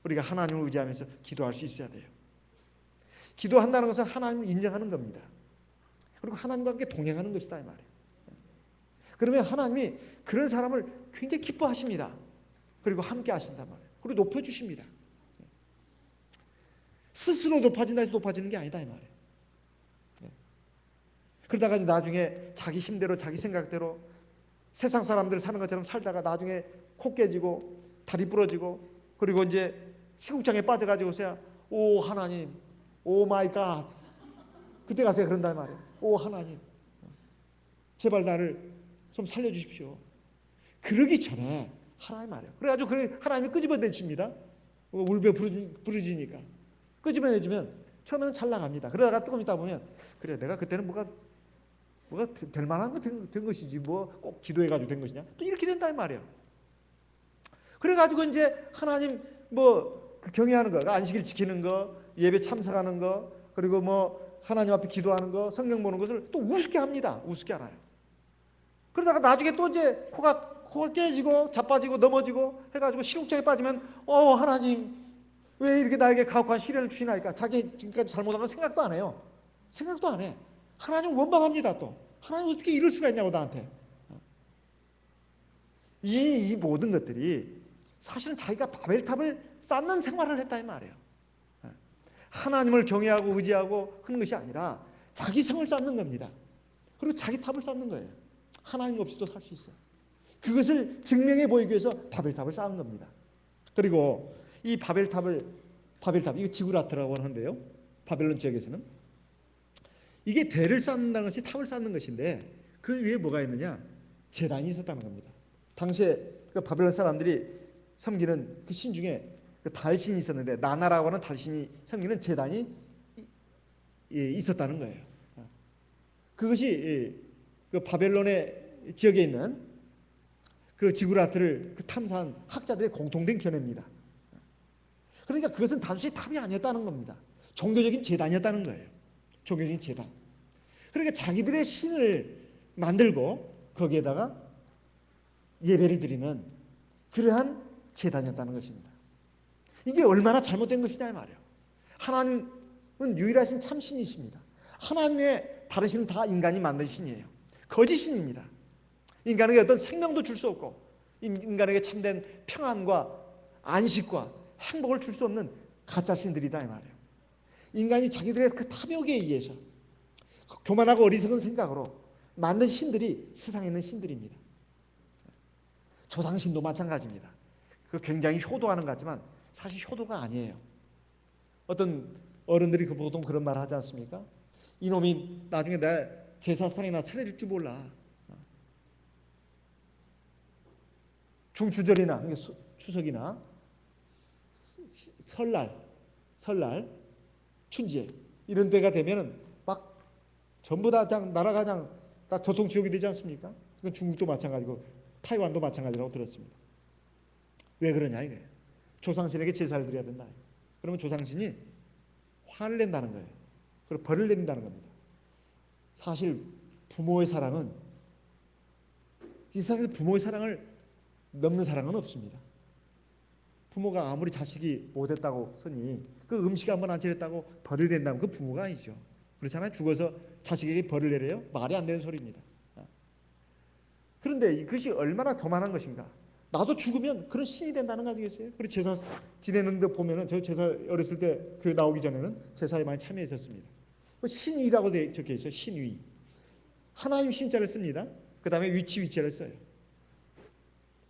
우리가 하나님을 의지하면서 기도할 수 있어야 돼요. 기도한다는 것은 하나님을 인정하는 겁니다. 그리고 하나님과 함께 동행하는 것이다 이 말이에요. 그러면 하나님이 그런 사람을 굉장히 기뻐하십니다. 그리고 함께 하신단 말이에요. 그리고 높여주십니다. 스스로 높아진다 해서 높아지는 게 아니다 이 말이에요. 그러다가 나중에 자기 힘대로 자기 생각대로 세상 사람들 사는 것처럼 살다가 나중에 코 깨지고 다리 부러지고 그리고 이제 시국장에 빠져가지고서야 오 하나님, 오 마이 갓, 그때 가서 그런단 말이에요. 오 하나님, 제발 나를 좀 살려주십시오. 그러기 전에 하나님 말이에요. 그래가지고 하나님이 끄집어내줍니다. 울며 부르지니까 끄집어내주면 처음에는 잘 나갑니다. 그러다가 조금 있다 보면 그래 내가 그때는 뭐가 될 만한 거 된 것이지 뭐 꼭 기도해가지고 된 것이냐, 또 이렇게 된다 이 말이에요. 그래가지고 이제 하나님 뭐 그 경외하는 거, 안식일 지키는 거, 예배 참석하는 거, 그리고 뭐 하나님 앞에 기도하는 거, 성경 보는 것을 또 우습게 합니다. 우습게 알아요. 그러다가 나중에 또 이제 코가 깨지고 자빠지고 넘어지고 해가지고 시국장에 빠지면 하나님 왜 이렇게 나에게 가혹한 시련을 주시나이까. 자기 지금까지 잘못한 건 생각도 안 해요. 생각도 안 해. 하나님 원망합니다. 또 하나님 어떻게 이럴 수가 있냐고 나한테. 이 모든 것들이 사실은 자기가 바벨탑을 쌓는 생활을 했다 이 말이에요. 하나님을 경외하고 의지하고 하는 것이 아니라 자기 성을 쌓는 겁니다. 그리고 자기 탑을 쌓는 거예요. 하나님 없이도 살 수 있어요. 그것을 증명해 보이기 위해서 바벨탑을 쌓은 겁니다. 그리고 이 바벨탑, 이거 지구라트라고 하는데요. 바벨론 지역에서는 이게 대를 쌓는다는 것이 탑을 쌓는 것인데 그 위에 뭐가 있느냐? 제단이 있었다는 겁니다. 당시에 그 바벨론 사람들이 섬기는 그 신 중에 그 달신이 있었는데 나나라고 하는 달신이 섬기는 제단이 있었다는 거예요. 그것이 그 바벨론의 지역에 있는 그 지구라트를 탐사한 학자들의 공통된 견해입니다. 그러니까 그것은 단순히 탑이 아니었다는 겁니다. 종교적인 제단이었다는 거예요. 종교적인 제단. 그러니까 자기들의 신을 만들고 거기에다가 예배를 드리는 그러한 제단이었다는 것입니다. 이게 얼마나 잘못된 것이냐 말이에요. 하나님은 유일하신 참신이십니다. 하나님의 다른 신은 다 인간이 만든 신이에요. 거짓신입니다. 인간에게 어떤 생명도 줄 수 없고 인간에게 참된 평안과 안식과 행복을 줄 수 없는 가짜 신들이다 이 말이에요. 인간이 자기들의 그 탐욕에 의해서 교만하고 어리석은 생각으로 만든 신들이 세상에 있는 신들입니다. 조상신도 마찬가지입니다. 그 굉장히 효도하는 것 같지만 사실 효도가 아니에요. 어떤 어른들이 보통 그런 말을 하지 않습니까? 이놈이 나중에 내 제사상이나 차려줄 줄 몰라. 중추절이나 추석이나 설날, 춘제 이런 때가 되면은 막 전부 다 그냥 나라가 그냥 다 교통지옥이 되지 않습니까? 그건 중국도 마찬가지고 타이완도 마찬가지라고 들었습니다. 왜 그러냐 이거예요. 조상신에게 제사를 드려야 된다. 그러면 조상신이 화를 낸다는 거예요. 그리고 벌을 내린다는 겁니다. 사실 부모의 사랑은 이 세상에서 부모의 사랑을 넘는 사랑은 없습니다. 부모가 아무리 자식이 못했다고 서니 그 음식 한번 안 차렸다고 벌을 낸다면 그 부모가 아니죠. 그렇잖아요. 죽어서 자식에게 벌을 내려요? 말이 안 되는 소리입니다. 그런데 이것이 얼마나 교만한 것인가. 나도 죽으면 그런 신이 된다는 거 아니겠어요? 그리고 제사 지내는 데 보면은 저 제사 어렸을 때 교회 나오기 전에는 제사에 많이 참여했었습니다. 신위라고 적혀 있어요. 신위. 하나님 신자를 씁니다. 그 다음에 위치를 써요.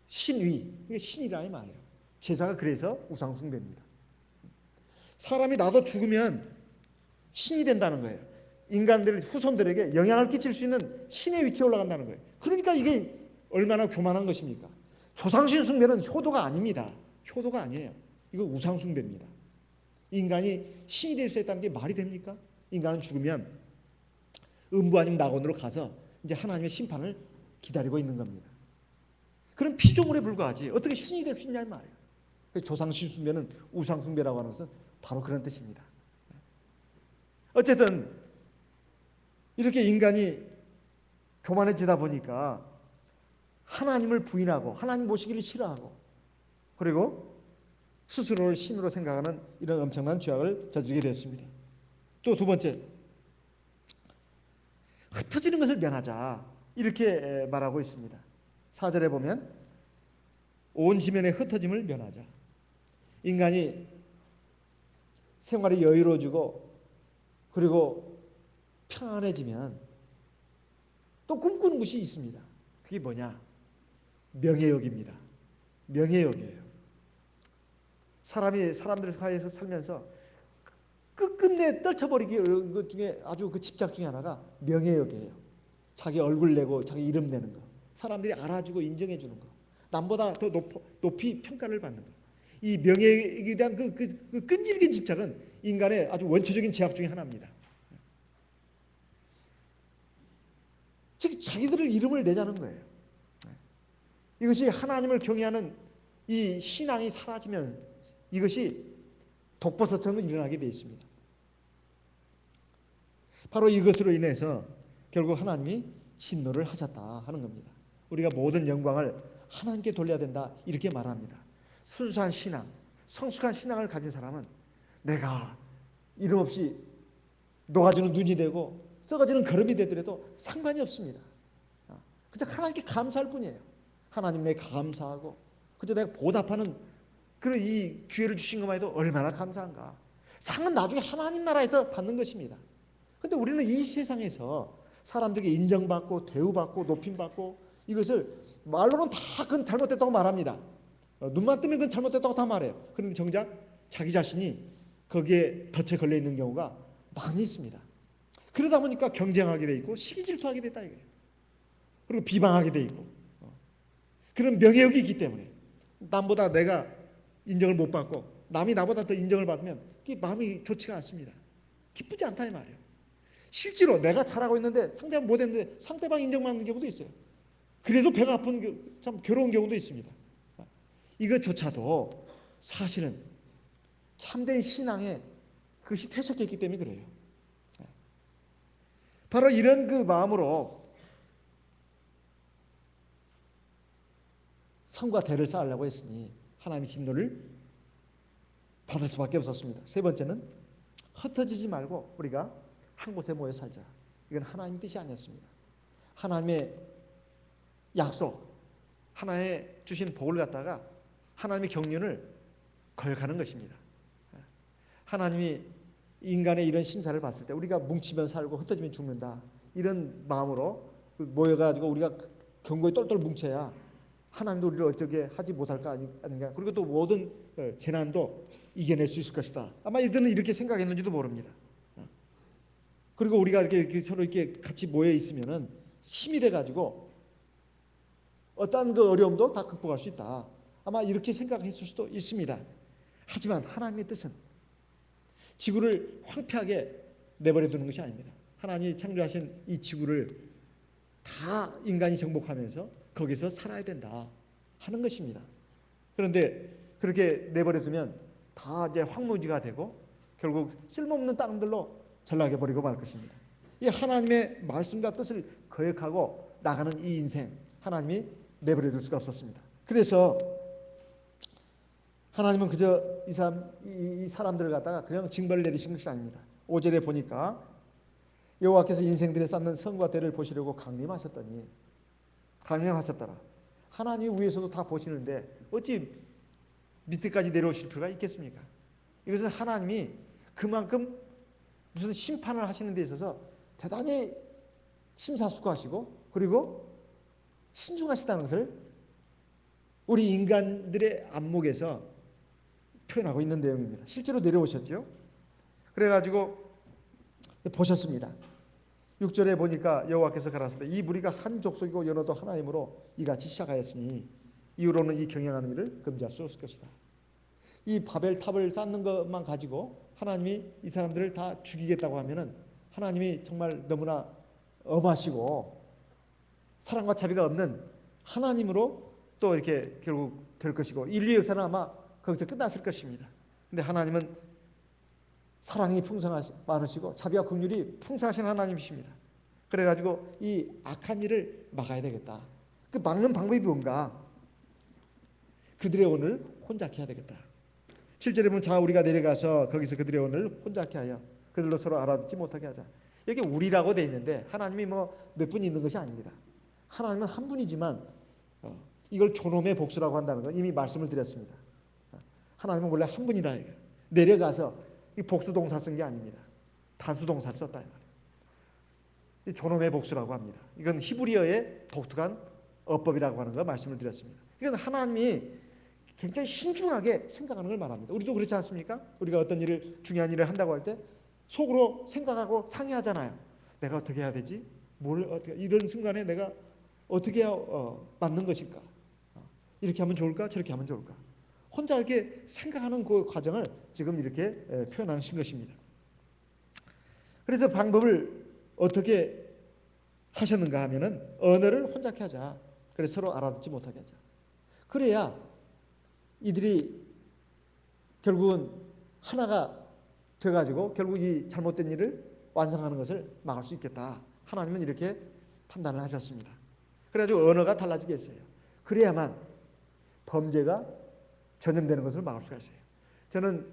신위. 이게 신이라 이 말이에요. 제사가 그래서 우상숭배입니다. 사람이 나도 죽으면 신이 된다는 거예요. 인간들 후손들에게 영향을 끼칠 수 있는 신의 위치에 올라간다는 거예요. 그러니까 이게 얼마나 교만한 것입니까? 조상신 숭배는 효도가 아닙니다. 효도가 아니에요. 이거 우상 숭배입니다. 인간이 신이 될 수 있다는 게 말이 됩니까? 인간은 죽으면 음부 아니면 낙원으로 가서 이제 하나님의 심판을 기다리고 있는 겁니다. 그럼 피조물에 불과하지 어떻게 신이 될 수 있냐 이 말이에요. 조상신 숭배는 우상 숭배라고 하는 것은 바로 그런 뜻입니다. 어쨌든 이렇게 인간이 교만해지다 보니까 하나님을 부인하고 하나님 모시기를 싫어하고 그리고 스스로를 신으로 생각하는 이런 엄청난 죄악을 저지르게 됐습니다. 또 두 번째, 흩어지는 것을 면하자 이렇게 말하고 있습니다. 4절에 보면 온 지면의 흩어짐을 면하자. 인간이 생활이 여유로워지고 그리고 평안해지면 또 꿈꾸는 것이 있습니다. 그게 뭐냐? 명예욕입니다. 명예욕이에요. 사람들 사이에서 살면서 끝끝내 떨쳐버리기 어려운 것 중에 아주 그 집착 중에 하나가 명예욕이에요. 자기 얼굴 내고 자기 이름 내는 거. 사람들이 알아주고 인정해 주는 거. 남보다 더 높이 평가를 받는 거. 이 명예에 대한 그 끈질긴 집착은 인간의 아주 원초적인 죄악 중에 하나입니다. 즉 자기들의 이름을 내자는 거예요. 이것이 하나님을 경외하는 이 신앙이 사라지면 이것이 독버섯처럼 일어나게 되어 있습니다. 바로 이것으로 인해서 결국 하나님이 진노를 하셨다 하는 겁니다. 우리가 모든 영광을 하나님께 돌려야 된다 이렇게 말합니다. 순수한 신앙, 성숙한 신앙을 가진 사람은 내가 이름 없이 녹아지는 눈이 되고 썩어지는 거름이 되더라도 상관이 없습니다. 그저 하나님께 감사할 뿐이에요. 하나님 내게 감사하고 그저 내가 보답하는 그런 이 기회를 주신 것만 해도 얼마나 감사한가. 상은 나중에 하나님 나라에서 받는 것입니다. 그런데 우리는 이 세상에서 사람들에게 인정받고 대우받고 높임받고 이것을 말로는 다 그건 잘못됐다고 말합니다. 눈만 뜨면 그건 잘못됐다고 다 말해요. 그런데 정작 자기 자신이 거기에 덫에 걸려 있는 경우가 많이 있습니다. 그러다 보니까 경쟁하게 돼 있고 시기질투하게 됐다 이거예요. 그리고 비방하게 돼 있고 그런 명예욕이 있기 때문에 남보다 내가 인정을 못 받고 남이 나보다 더 인정을 받으면 그게 마음이 좋지가 않습니다. 기쁘지 않다 이 말이에요. 실제로 내가 잘하고 있는데 상대방 못했는데 상대방 인정받는 경우도 있어요. 그래도 배가 아픈 참 괴로운 경우도 있습니다. 이것조차도 사실은 참된 신앙에 그것이 퇴색했기 때문에 그래요. 바로 이런 그 마음으로 성과 대를 쌓으려고 했으니 하나님의 진노를 받을 수밖에 없었습니다. 세 번째는 흩어지지 말고 우리가 한 곳에 모여 살자. 이건 하나님의 뜻이 아니었습니다. 하나님의 약속, 하나의 주신 복을 갖다가 하나님의 경륜을 거역하는 것입니다. 하나님이 인간의 이런 심사를 봤을 때 우리가 뭉치면 살고 흩어지면 죽는다, 이런 마음으로 모여가지고 우리가 견고히 똘똘 뭉쳐야 하나님도 우리를 어떻게 하지 못할까 아닌가, 그리고 또 모든 재난도 이겨낼 수 있을 것이다. 아마 이들은 이렇게 생각했는지도 모릅니다. 그리고 우리가 이렇게 서로 이렇게 같이 모여 있으면은 힘이 돼가지고 어떠한 그 어려움도 다 극복할 수 있다. 아마 이렇게 생각했을 수도 있습니다. 하지만 하나님의 뜻은 지구를 황폐하게 내버려 두는 것이 아닙니다. 하나님이 창조하신 이 지구를 다 인간이 정복하면서 거기서 살아야 된다 하는 것입니다. 그런데 그렇게 내버려 두면 다 이제 황무지가 되고 결국 쓸모없는 땅들로 전락해 버리고 말 것입니다. 이 하나님의 말씀과 뜻을 거역하고 나가는 이 인생, 하나님이 내버려 둘 수가 없었습니다. 그래서 하나님은 그저 이 사람들을 갖다가 그냥 징벌을 내리신 것이 아닙니다. 5절에 보니까 여호와께서 인생들에 쌓는 성과 대를 보시려고 강림하셨더라. 하나님이 위에서도 다 보시는데 어찌 밑에까지 내려오실 필요가 있겠습니까? 이것은 하나님이 그만큼 무슨 심판을 하시는 데 있어서 대단히 심사숙고하시고 그리고 신중하시다는 것을 우리 인간들의 안목에서 표현하고 있는 내용입니다. 실제로 내려오셨죠. 그래가지고 보셨습니다. 6절에 보니까 여호와께서 가라사대 이 무리가 한 족속이고 연호도 하나이므로 이같이 시작하였으니 이후로는 이 경영하는 일을 금지할 수 없을 것이다. 이 바벨탑을 쌓는 것만 가지고 하나님이 이 사람들을 다 죽이겠다고 하면은 하나님이 정말 너무나 엄하시고 사랑과 자비가 없는 하나님으로 또 이렇게 결국 될 것이고 인류 역사는 아마 거기서 끝났을 것입니다. 근데 하나님은 사랑이 많으시고 자비와 긍휼이 풍성하신 하나님이십니다. 그래가지고 이 악한 일을 막아야 되겠다. 그 막는 방법이 뭔가? 그들의 혼을 혼잡케 해야 되겠다. 7절에 보면 자 우리가 내려가서 거기서 그들의 혼을 혼잡케 하여 그들로 서로 알아듣지 못하게 하자. 여기 우리라고 되어 있는데 하나님이 뭐 몇 분이 있는 것이 아닙니다. 하나님은 한 분이지만 이걸 존엄의 복수라고 한다는 건 이미 말씀을 드렸습니다. 하나님은 원래 한 분이라 이거예요. 내려가서 이 복수 동사 쓴 게 아닙니다. 단수 동사를 썼다 이 말이에요. 이 존엄의 복수라고 합니다. 이건 히브리어의 독특한 어법이라고 하는 거 말씀을 드렸습니다. 이건 하나님이 굉장히 신중하게 생각하는 걸 말합니다. 우리도 그렇지 않습니까? 우리가 어떤 일을 중요한 일을 한다고 할 때 속으로 생각하고 상의하잖아요. 내가 어떻게 해야 되지? 뭘 어떻게 이런 순간에 내가 어떻게 해야 맞는 것일까? 이렇게 하면 좋을까? 저렇게 하면 좋을까? 혼자 이렇게 생각하는 그 과정을 지금 이렇게 표현하신 것입니다. 그래서 방법을 어떻게 하셨는가 하면은 언어를 혼잡케 하자. 그래서 서로 알아듣지 못하게 하자. 그래야 이들이 결국은 하나가 돼가지고 결국 이 잘못된 일을 완성하는 것을 막을 수 있겠다. 하나님은 이렇게 판단을 하셨습니다. 그래가지고 언어가 달라지게 했어요. 그래야만 범죄가 전염되는 것을 막을 수가 있어요. 저는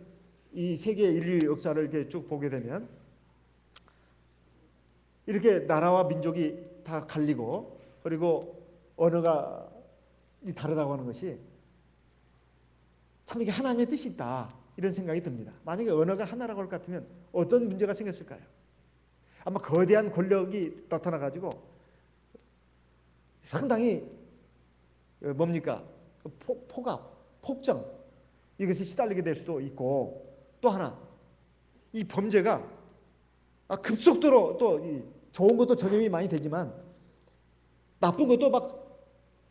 이 세계 인류 역사를 이렇게 쭉 보게 되면 이렇게 나라와 민족이 다 갈리고 그리고 언어가 다르다고 하는 것이 참 이게 하나님의 뜻이 있다 이런 생각이 듭니다. 만약에 언어가 하나라고 할 것 같으면 어떤 문제가 생겼을까요? 아마 거대한 권력이 나타나가지고 상당히 뭡니까? 폭압, 폭정 이것이 시달리게 될 수도 있고 또 하나 이 범죄가 급속도로 또 좋은 것도 전염이 많이 되지만 나쁜 것도 막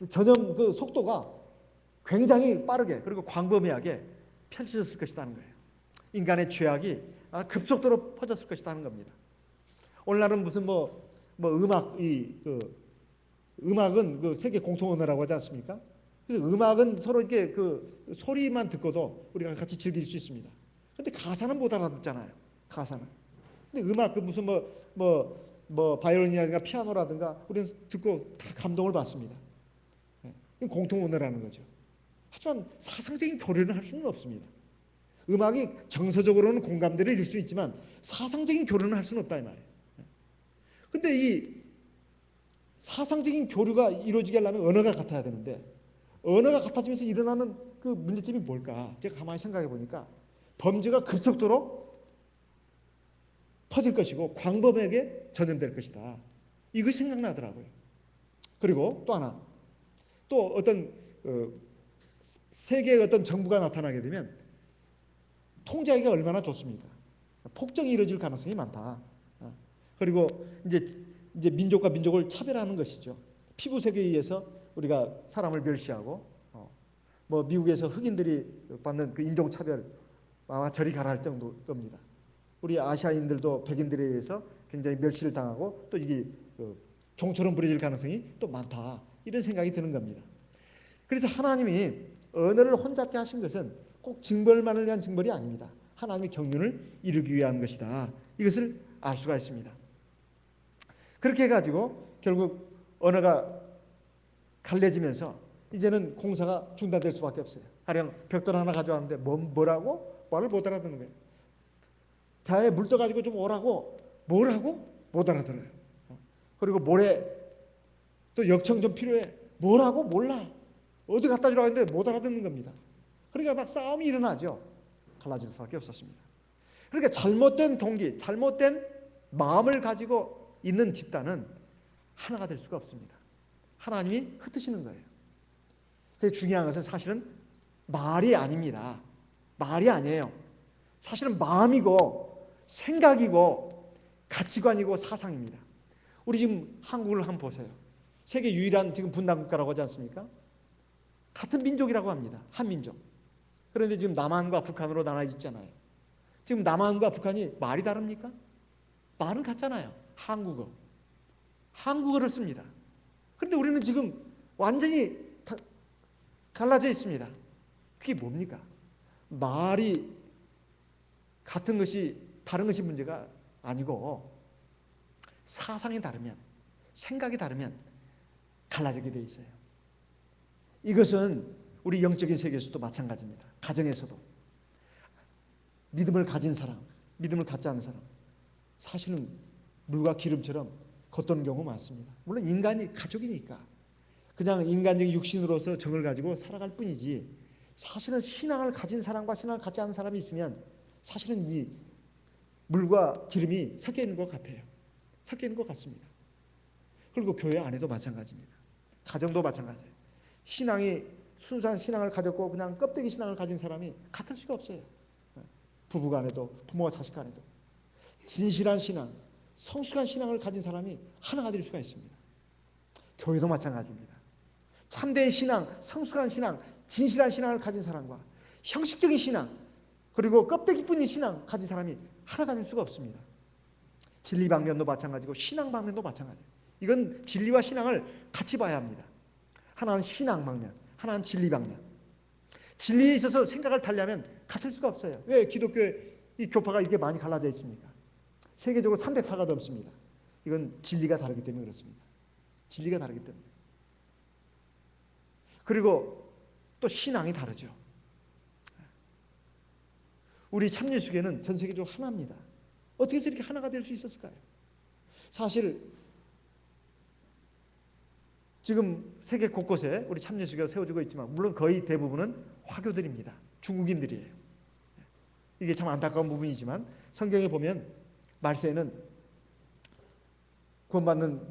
전염 그 속도가 굉장히 빠르게 그리고 광범위하게 펼쳐졌을 것이라는 거예요. 인간의 죄악이 급속도로 퍼졌을 것이라는 겁니다. 오늘날은 무슨 음악은 그 세계 공통 언어라고 하지 않습니까? 그래서 음악은 서로 이렇게 그 소리만 듣고도 우리가 같이 즐길 수 있습니다. 근데 가사는 못 알아듣잖아요. 가사는. 근데 음악 그 무슨 바이올린이라든가 피아노라든가 우리는 듣고 다 감동을 받습니다. 이건 공통 언어라는 거죠. 하지만 사상적인 교류는 할 수는 없습니다. 음악이 정서적으로는 공감대를 이룰 수 있지만 사상적인 교류는 할 수는 없다 이 말이에요. 근데 이 사상적인 교류가 이루어지게 하려면 언어가 같아야 되는데 언어가 같아지면서 일어나는 그 문제점이 뭘까? 제가 가만히 생각해 보니까 범죄가 급속도로 퍼질 것이고 광범위하게 전염될 것이다. 이것이 생각나더라고요. 그리고 또 하나, 또 어떤 세계의 어떤 정부가 나타나게 되면 통제하기가 얼마나 좋습니까? 폭정이 이루어질 가능성이 많다. 그리고 이제 민족과 민족을 차별하는 것이죠. 피부색에 의해서 우리가 사람을 멸시하고, 뭐 미국에서 흑인들이 받는 그 인종차별 아마 저리 가라 할 정도입니다. 우리 아시아인들도 백인들에 의해서 굉장히 멸시를 당하고 또 이게 종처럼 부려질 가능성이 또 많다. 이런 생각이 드는 겁니다. 그래서 하나님이 언어를 혼잡게 하신 것은 꼭 징벌만을 위한 징벌이 아닙니다. 하나님의 경륜을 이루기 위한 것이다. 이것을 알 수가 있습니다. 그렇게 해가지고 결국 언어가 갈라지면서 이제는 공사가 중단될 수밖에 없어요. 가령 벽돌 하나 가져왔는데 뭐라고? 말을 못 알아듣는 거예요. 자에 물 떠가지고 좀 오라고 뭐라고? 못 알아들어요. 그리고 모래 또 역청 좀 필요해. 뭐라고? 몰라. 어디 갖다 주라고 했는데 못 알아듣는 겁니다. 그러니까 막 싸움이 일어나죠. 갈라질 수밖에 없었습니다. 그러니까 잘못된 동기, 잘못된 마음을 가지고 있는 집단은 하나가 될 수가 없습니다. 하나님이 흩으시는 거예요. 그래서 중요한 것은 사실은 말이 아닙니다. 말이 아니에요. 사실은 마음이고 생각이고 가치관이고 사상입니다. 우리 지금 한국을 한번 보세요. 세계 유일한 지금 분단국가라고 하지 않습니까? 같은 민족이라고 합니다. 한민족. 그런데 지금 남한과 북한으로 나눠 있잖아요. 지금 남한과 북한이 말이 다릅니까? 말은 같잖아요. 한국어를 씁니다. 그런데 우리는 지금 완전히 갈라져 있습니다. 그게 뭡니까? 말이 같은 것이 다른 것이 문제가 아니고 사상이 다르면, 생각이 다르면 갈라지게 돼 있어요. 이것은 우리 영적인 세계에서도 마찬가지입니다. 가정에서도 믿음을 가진 사람, 믿음을 갖지 않는 사람, 사실은 물과 기름처럼 겉도는 경우 많습니다. 물론 인간이 가족이니까 그냥 인간적인 육신으로서 정을 가지고 살아갈 뿐이지, 사실은 신앙을 가진 사람과 신앙을 갖지 않는 사람이 있으면 사실은 이 물과 기름이 섞여 있는 것 같아요. 섞여 있는 것 같습니다. 그리고 교회 안에도 마찬가지입니다. 가정도 마찬가지예요. 신앙이 순수한 신앙을 가졌고 그냥 껍데기 신앙을 가진 사람이 같을 수가 없어요. 부부 간에도 부모와 자식 간에도 진실한 신앙, 성숙한 신앙을 가진 사람이 하나가 될 수가 있습니다. 교회도 마찬가지입니다. 참된 신앙, 성숙한 신앙, 진실한 신앙을 가진 사람과 형식적인 신앙, 그리고 껍데기뿐인 신앙 가진 사람이 하나가 될 수가 없습니다. 진리 방면도 마찬가지고 신앙 방면도 마찬가지예요. 이건 진리와 신앙을 같이 봐야 합니다. 하나는 신앙 방면, 하나는 진리 방면. 진리에 있어서 생각을 달리하면 같을 수가 없어요. 왜 기독교의 이 교파가 이렇게 많이 갈라져 있습니까? 세계적으로 300파가 넘습니다. 이건 진리가 다르기 때문에 그렇습니다. 진리가 다르기 때문에. 그리고 또 신앙이 다르죠. 우리 참예수교는 전 세계적으로 하나입니다. 어떻게 해서 이렇게 하나가 될 수 있었을까요? 사실 지금 세계 곳곳에 우리 참예수교가 세워지고 있지만 물론 거의 대부분은 화교들입니다. 중국인들이에요. 이게 참 안타까운 부분이지만 성경에 보면 말세에는 구원받는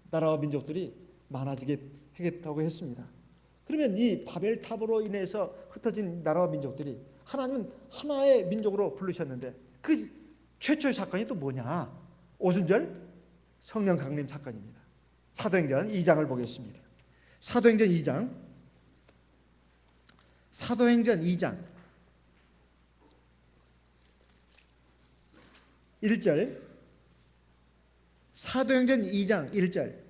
나라와 민족들이 많아지게 하겠다고 했습니다. 그러면 이 바벨탑으로 인해서 흩어진 나라와 민족들이 하나님은 하나의 민족으로 부르셨는데 그 최초의 사건이 또 뭐냐? 오순절 성령 강림 사건입니다. 사도행전 2장을 보겠습니다. 사도행전 2장 1절, 사도행전 2장 1절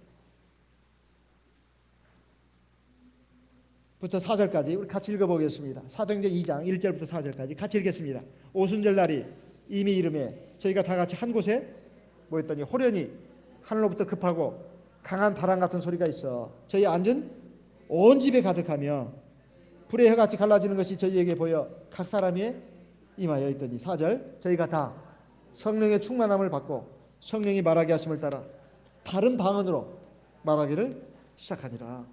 부터 4절까지 우리 같이 읽어보겠습니다. 사도행전 2장 1절부터 4절까지 같이 읽겠습니다. 오순절 날이 이미 이름에 저희가 다 같이 한 곳에 모였더니 호련히 하늘로부터 급하고 강한 바람 같은 소리가 있어 저희 앉은 온 집에 가득하며 불의 혀같이 갈라지는 것이 저희에게 보여 각 사람이 임하여 있더니 4절 저희가 다 성령의 충만함을 받고 성령이 말하게 하심을 따라 다른 방언으로 말하기를 시작하니라.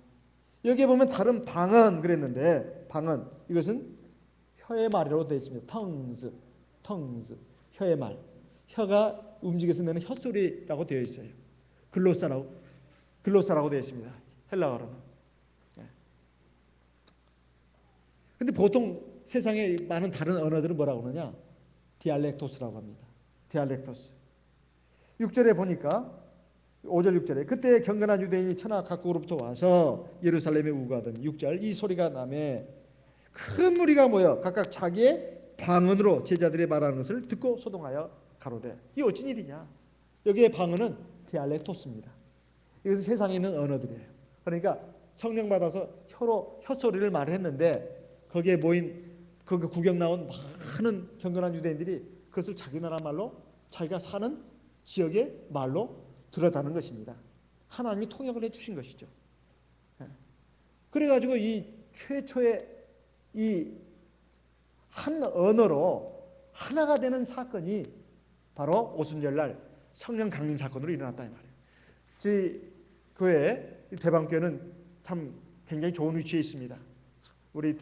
여기에 보면 다른 방언 그랬는데 방언 이것은 혀의 말이라고 되어 있습니다. tongues 혀의 말. 혀가 움직여서 내는 혀소리라고 되어 있어요. 글로사라고 되어 있습니다. 헬라어로는. 근데 보통 세상에 많은 다른 언어들은 뭐라고 그러냐? 디알렉토스라고 합니다. 디알렉토스. 6절에 보니까 5절 6절에 그때 경건한 유대인이 천하 각국으로부터 와서 예루살렘에 우거하더니 6절 이 소리가 나매 큰 무리가 모여 각각 자기의 방언으로 제자들이 말하는 것을 듣고 소동하여 가로되 이 어찌 일이냐? 여기에 방언은 디알렉토스입니다. 이것은 세상에 있는 언어들이에요. 그러니까 성령 받아서 혀소리를 말했는데 거기에 모인 거기 구경 나온 많은 경건한 유대인들이 그것을 자기 나라 말로 자기가 사는 지역의 말로 들었다는 것입니다. 하나님이 통역을 해주신 것이죠. 그래가지고 이 최초의 이 한 언어로 하나가 되는 사건이 바로 오순절날 성령 강림 사건으로 일어났다 이 말이에요. 저희 교회 대방교회는 참 굉장히 좋은 위치에 있습니다. 우리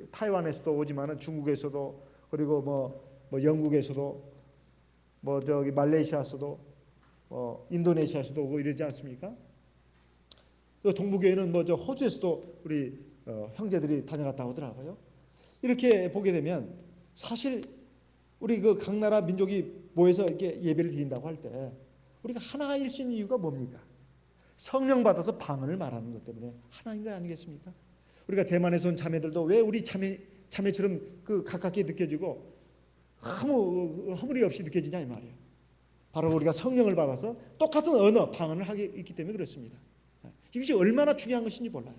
타이완에서도 오지만은 중국에서도 그리고 뭐 영국에서도 뭐 저기 말레이시아에서도 인도네시아에서도 오고 이러지 않습니까? 또 동부교회는 뭐 저 호주에서도 우리 형제들이 다녀갔다 오더라고요. 이렇게 보게 되면 사실 우리 그 각 나라 민족이 모여서 이렇게 예배를 드린다고 할 때 우리가 하나일 수 있는 이유가 뭡니까? 성령 받아서 방언을 말하는 것 때문에 하나인 거 아니겠습니까? 우리가 대만에서 온 자매들도 왜 우리 자매처럼 그 가깝게 느껴지고 아무 허물이 없이 느껴지냐 이 말이에요. 바로 우리가 성령을 받아서 똑같은 언어, 방언을 하게 있기 때문에 그렇습니다. 이것이 얼마나 중요한 것인지 몰라요.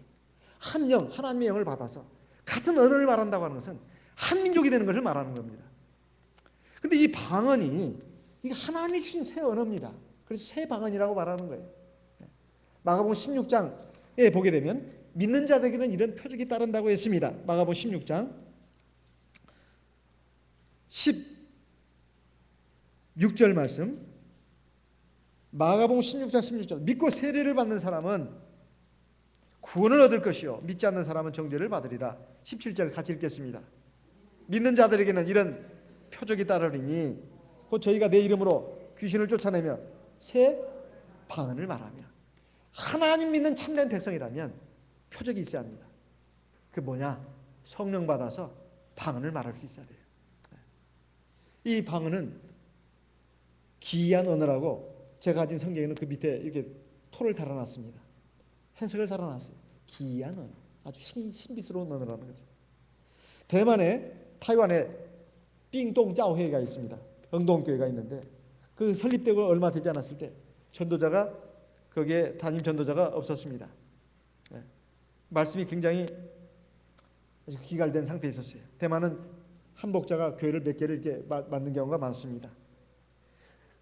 한 영, 하나님의 영을 받아서 같은 언어를 말한다고 하는 것은 한 민족이 되는 것을 말하는 겁니다. 근데 이 방언이 이게 하나님이 주신 새 언어입니다. 그래서 새 방언이라고 말하는 거예요. 마가복음 16장에 보게 되면 믿는 자들에게는 이런 표적이 따른다고 했습니다. 마가복음 16장 16절 말씀. 마가복음 16장 16절. 믿고 세례를 받는 사람은 구원을 얻을 것이요 믿지 않는 사람은 정죄를 받으리라. 17절 같이 읽겠습니다. 믿는 자들에게는 이런 표적이 따르리니 곧 저희가 내 이름으로 귀신을 쫓아내며 새 방언을 말하며. 하나님 믿는 참된 백성이라면 표적이 있어야 합니다. 그 뭐냐? 성령 받아서 방언을 말할 수 있어야 돼요. 이 방언은 기이한 언어라고 제가 가진 성경에는 그 밑에 이렇게 토를 달아놨습니다. 해석을 달아놨어요. 기이한 언어, 아주 신비스러운 언어라는 거죠. 대만에 타이완에 삥똥짜오회가 있습니다. 영동교회가 있는데 그 설립되고 얼마 되지 않았을 때 전도자가 거기에 담임 전도자가 없었습니다. 말씀이 굉장히 아주 기갈된 상태에 있었어요. 대만은 한복자가 교회를 몇 개를 이렇게 만든 경우가 많습니다.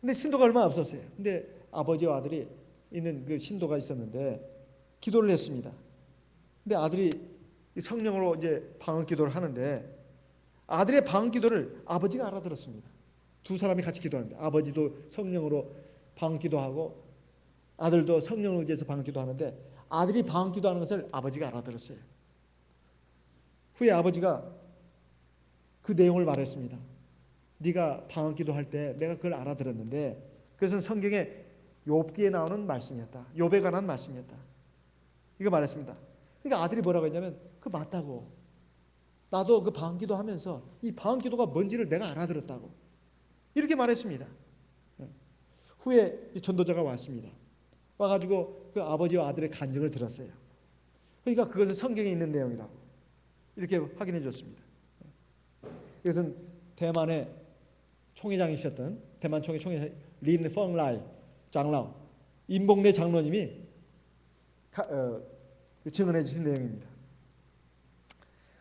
근데 신도가 얼마 없었어요. 근데 아버지와 아들이 있는 그 신도가 있었는데 기도를 했습니다. 근데 아들이 성령으로 이제 방언 기도를 하는데 아들의 방언 기도를 아버지가 알아들었습니다. 두 사람이 같이 기도하는데 아버지도 성령으로 방언 기도하고 아들도 성령을 의지해서 방언 기도하는데 아들이 방언 기도하는 것을 아버지가 알아들었어요. 후에 아버지가 그 내용을 말했습니다. 네가 방언 기도할 때 내가 그걸 알아들었는데 그것은 성경에 욥기에 나오는 말씀이었다. 욥에 관한 말씀이었다. 이거 말했습니다. 그러니까 아들이 뭐라고 했냐면 그 맞다고. 나도 그 방언 기도하면서 이 방언 기도가 뭔지를 내가 알아들었다고. 이렇게 말했습니다. 후에 전도자가 왔습니다. 와가지고 그 아버지와 아들의 간증을 들었어요. 그러니까 그것은 성경에 있는 내용이라고 이렇게 확인해 줬습니다. 이것은 대만의 총회장이셨던 대만 총회 린 펑라이 장lao 임봉래 장로님이 증언해 주신 내용입니다.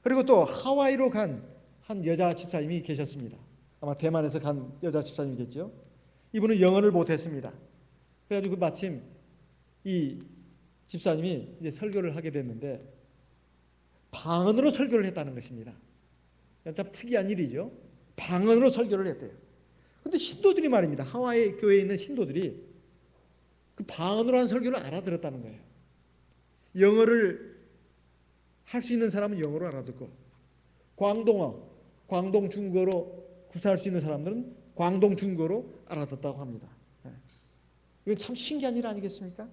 그리고 또 하와이로 간 한 여자 집사님이 계셨습니다. 아마 대만에서 간 여자 집사님이겠죠. 이분은 영어를 못했습니다. 그래가지고 마침 이 집사님이 이제 설교를 하게 됐는데 방언으로 설교를 했다는 것입니다. 참 특이한 일이죠. 방언으로 설교를 했대요. 근데 신도들이 말입니다. 하와이 교회에 있는 신도들이 그 방언으로 한 설교를 알아들었다는 거예요. 영어를 할 수 있는 사람은 영어로 알아듣고, 광동어, 광동 중국어로 구사할 수 있는 사람들은 광동 중국어로 알아듣었다고 합니다. 이건 참 신기한 일 아니겠습니까?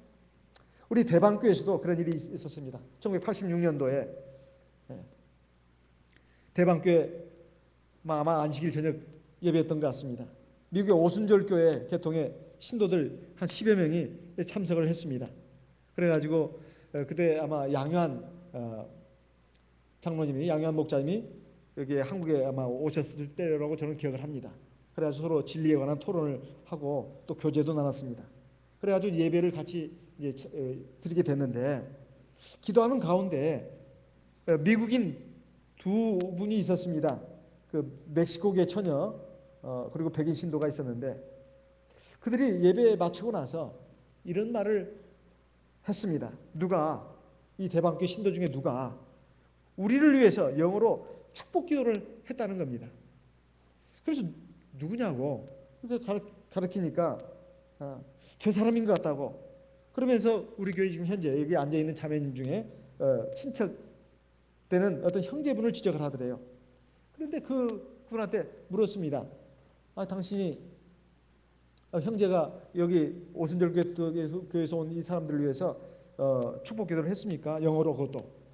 우리 대방교에서도 그런 일이 있었습니다. 1986년도에 대방교회 아마 안식일 저녁 예배였던 것 같습니다. 미국의 오순절교회 개통에 신도들 한 10여 명이 참석을 했습니다. 그래가지고 그때 아마 양요한 장로님이, 양요한 목사님이 여기 한국에 아마 오셨을 때라고 저는 기억을 합니다. 그래서 서로 진리에 관한 토론을 하고 또 교제도 나눴습니다. 그래가지고 예배를 같이 이제 드리게 됐는데, 기도하는 가운데 미국인 두 분이 있었습니다. 그 멕시코계 처녀 그리고 백인 신도가 있었는데, 그들이 예배 마치고 나서 이런 말을 했습니다. 누가, 이 대방교 신도 중에 누가 우리를 위해서 영어로 축복 기도를 했다는 겁니다. 그래서 누구냐고 가르치니까 저 사람인 것 같다고. 그러면서 우리 교회 지금 현재 여기 앉아 있는 자매님 중에 친척되는 어떤 형제분을 지적을 하더래요. 그런데 그분한테 물었습니다. 당신이 형제가 여기 오순절 교회에서 온 이 사람들을 위해서 축복 기도를 했습니까? 영어로 그것도.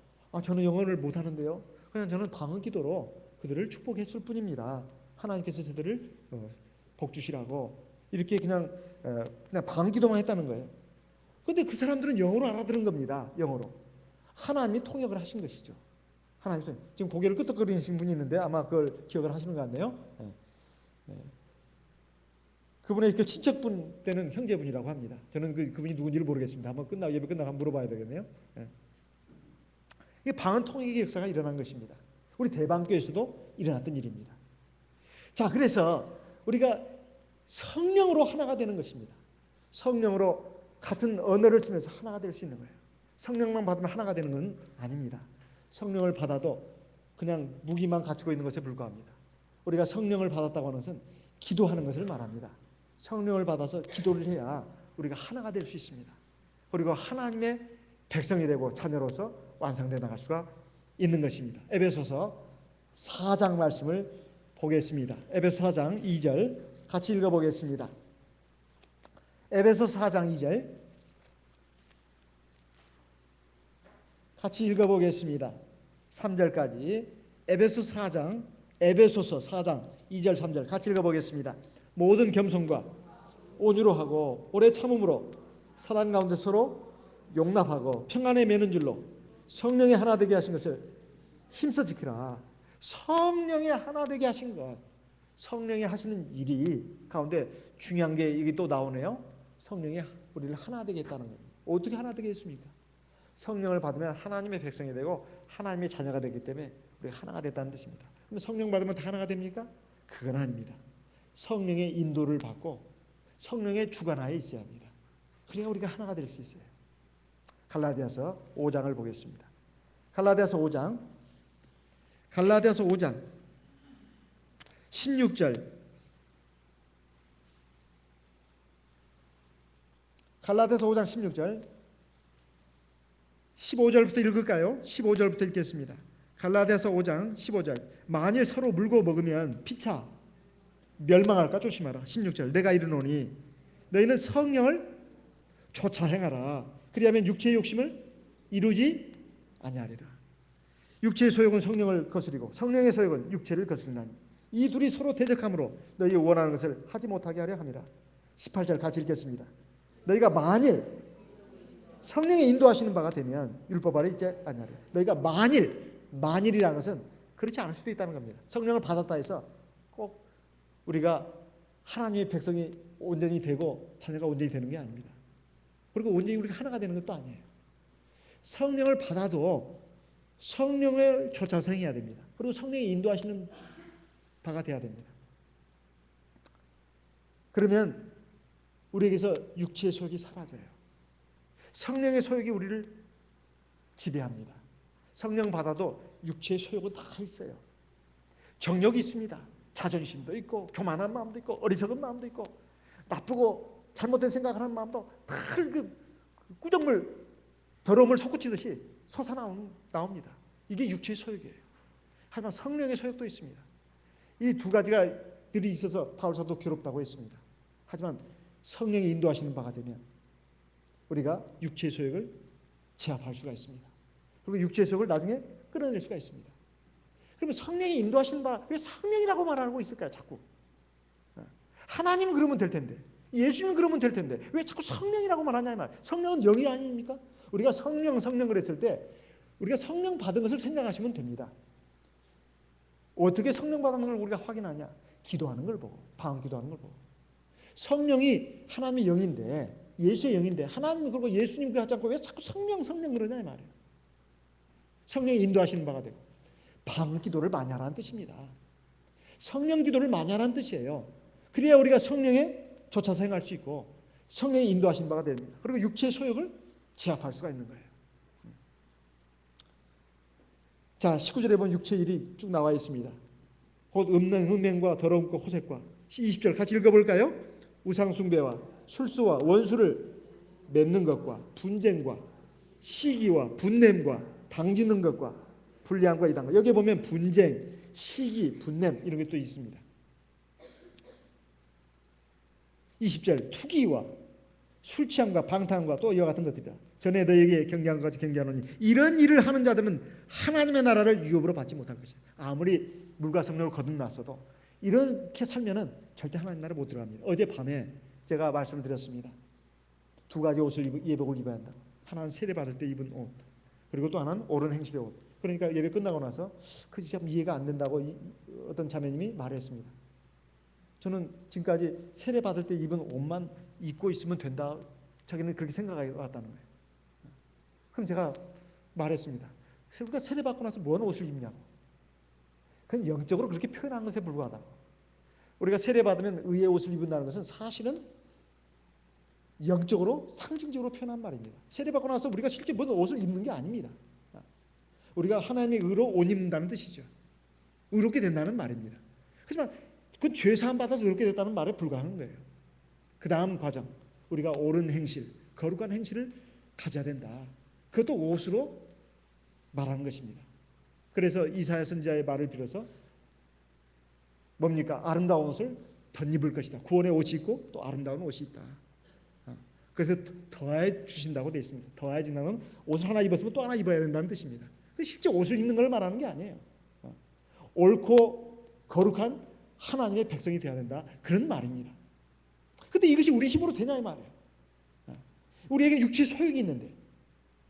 저는 영어를 못하는데요. 그냥 저는 방언 기도로 그들을 축복했을 뿐입니다. 하나님께서 저들을 복 주시라고 이렇게 그냥 방언 기도만 했다는 거예요. 그런데 그 사람들은 영어로 알아들은 겁니다. 영어로. 하나님이 통역을 하신 것이죠. 하나님, 지금 고개를 끄덕거리시는 분이 있는데 아마 그걸 기억을 하시는 것 같네요. 그분의 그 친척분 때는 형제분이라고 합니다. 저는 그분이 누군지를 모르겠습니다. 한번 예배 끝나고 한번 물어봐야 되겠네요. 이게 방언 통역의 역사가 일어난 것입니다. 우리 대방교에서도 일어났던 일입니다. 자, 그래서 우리가 성령으로 하나가 되는 것입니다. 성령으로 같은 언어를 쓰면서 하나가 될 수 있는 거예요. 성령만 받으면 하나가 되는 건 아닙니다. 성령을 받아도 그냥 무기만 갖추고 있는 것에 불과합니다. 우리가 성령을 받았다고 하는 것은 기도하는 것을 말합니다. 성령을 받아서 기도를 해야 우리가 하나가 될 수 있습니다. 그리고 하나님의 백성이 되고 자녀로서 완성되어 나갈 수가 있는 것입니다. 에베소서 4장 말씀을 보겠습니다. 에베소 4장 2절 같이 읽어보겠습니다. 에베소 4장 2절 같이 읽어보겠습니다. 3절까지 에베소서 4장 2절 3절 같이 읽어보겠습니다. 모든 겸손과 온유로 하고 오래 참음으로 사랑 가운데 서로 용납하고 평안에 매는 줄로 성령의 하나 되게 하신 것을 힘써 지키라. 성령의 하나 되게 하신 것, 성령이 하시는 일이 가운데 중요한 게 이게 또 나오네요. 성령이 우리를 하나 되게 했다는 겁니다. 어떻게 하나 되게 했습니까? 성령을 받으면 하나님의 백성이 되고 하나님의 자녀가 되기 때문에 우리가 하나가 됐다는 뜻입니다. 그럼 성령 받으면 다 하나가 됩니까? 그건 아닙니다. 성령의 인도를 받고 성령의 주관하에 있어야 합니다. 그래야 우리가 하나가 될 수 있어요. 갈라디아서 5장을 보겠습니다. 갈라디아서 5장 16절 갈라디아서 5장 16절 15절부터 읽을까요? 15절부터 읽겠습니다. 갈라디아서 5장 15절 만일 서로 물고 먹으면 피차 멸망할까 조심하라. 16절 내가 이르노니 너희는 성령을 조차 행하라. 그리하면 육체의 욕심을 이루지 아니하리라. 육체의 소욕은 성령을 거스리고 성령의 소욕은 육체를 거스리나니 이 둘이 서로 대적함으로 너희 원하는 것을 하지 못하게 하려 함이라. 18절 같이 읽겠습니다. 너희가 만일 성령의 인도하시는 바가 되면 율법 아래 있지 아니하리라. 너희가 만일이라는 것은 그렇지 않을 수도 있다는 겁니다. 성령을 받았다 해서 꼭 우리가 하나님의 백성이 온전히 되고 자녀가 온전히 되는 게 아닙니다. 그리고 온전히 우리가 하나가 되는 것도 아니에요. 성령을 받아도 성령을 쫓아서 해야 됩니다. 그리고 성령이 인도하시는 바가 돼야 됩니다. 그러면 우리에게서 육체의 소욕이 사라져요. 성령의 소욕이 우리를 지배합니다. 성령 받아도 육체의 소욕은 다 있어요. 정욕이 있습니다. 자존심도 있고 교만한 마음도 있고 어리석은 마음도 있고 나쁘고 잘못된 생각하는 마음도 다 그 꾸정물 더러움을 솟구치듯이 솟아나옵니다. 이게 육체의 소욕이에요. 하지만 성령의 소욕도 있습니다. 이 두 가지가 들이 있어서 바울 사도 괴롭다고 했습니다. 하지만 성령이 인도하시는 바가 되면 우리가 육체의 소욕을 제압할 수가 있습니다. 그리고 육체의 소욕을 나중에 끌어낼 수가 있습니다. 그러면 성령이 인도하시는 바, 왜 성령이라고 말하고 있을까요? 자꾸 하나님 그러면 될 텐데, 예수님 그러면 될 텐데 왜 자꾸 성령이라고 말하냐 이 말. 성령은 영이 아닙니까? 우리가 성령 그랬을 때 우리가 성령 받은 것을 생각하시면 됩니다. 어떻게 성령 받은 걸 우리가 확인하냐? 기도하는 걸 보고, 방언 기도하는 걸 보고. 성령이 하나님의 영인데, 예수의 영인데 하나님 그리고 예수님 그 하지 않고 왜 자꾸 성령 그러냐 이 말이에요. 성령이 인도하시는 바가 되고, 방언 기도를 많이 하라는 뜻입니다. 성령 기도를 많이 하라는 뜻이에요. 그래야 우리가 성령에 쫓아서 행할 수 있고 성령이 인도하신 바가 됩니다. 그리고 육체의 소욕을 제압할 수가 있는 거예요. 자, 19절에 보면 육체의 일이 쭉 나와 있습니다. 곧 음행과 더러움과 호색과. 20절 같이 읽어볼까요? 우상숭배와 술수와 원수를 맺는 것과 분쟁과 시기와 분냄과 당짓는 것과 불리함과 이단과. 여기 보면 분쟁, 시기, 분냄 이런 게 또 있습니다. 20절 투기와 술 취함과 방탕함과 또 이와 같은 것들이다. 전에 너에게 경계한 것같이 경계하노니 이런 일을 하는 자들은 하나님의 나라를 유업으로 받지 못할 것이다. 아무리 물과 성령을 거듭났어도 이렇게 살면은 절대 하나님 나라에 못 들어갑니다. 어젯밤에 제가 말씀을 드렸습니다. 두 가지 옷을 예복을 입어야 한다. 하나는 세례받을 때 입은 옷, 그리고 또 하나는 옳은 행실의 옷. 그러니까 예배 끝나고 나서 그 참 이해가 안 된다고 어떤 자매님이 말했습니다. 저는 지금까지 세례받을 때 입은 옷만 입고 있으면 된다. 자기는 그렇게 생각하고 왔다는 거예요. 그럼 제가 말했습니다. 우리가 세례받고 나서 뭔 옷을 입냐고. 그건 영적으로 그렇게 표현한 것에 불과하다고. 우리가 세례받으면 의의 옷을 입는다는 것은 사실은 영적으로 상징적으로 표현한 말입니다. 세례받고 나서 우리가 실제 뭔 옷을 입는 게 아닙니다. 우리가 하나님의 의로 옷 입는다는 뜻이죠. 의롭게 된다는 말입니다. 하지만 그건 죄사함 받아서 의롭게 됐다는 말에 불과한 거예요. 그 다음 과정, 우리가 옳은 행실, 거룩한 행실을 가져야 된다. 그것도 옷으로 말하는 것입니다. 그래서 이사야 선지자의 말을 빌어서 뭡니까? 아름다운 옷을 덧입을 것이다. 구원의 옷이 있고 또 아름다운 옷이 있다. 그래서 더해 주신다고 되어 있습니다. 더해진다는 옷을 하나 입었으면 또 하나 입어야 된다는 뜻입니다. 실제 옷을 입는 걸 말하는 게 아니에요. 옳고 거룩한 하나님의 백성이 되어야 된다. 그런 말입니다. 근데 이것이 우리 힘으로 되냐 이 말이에요. 우리에게 육체 소욕이 있는데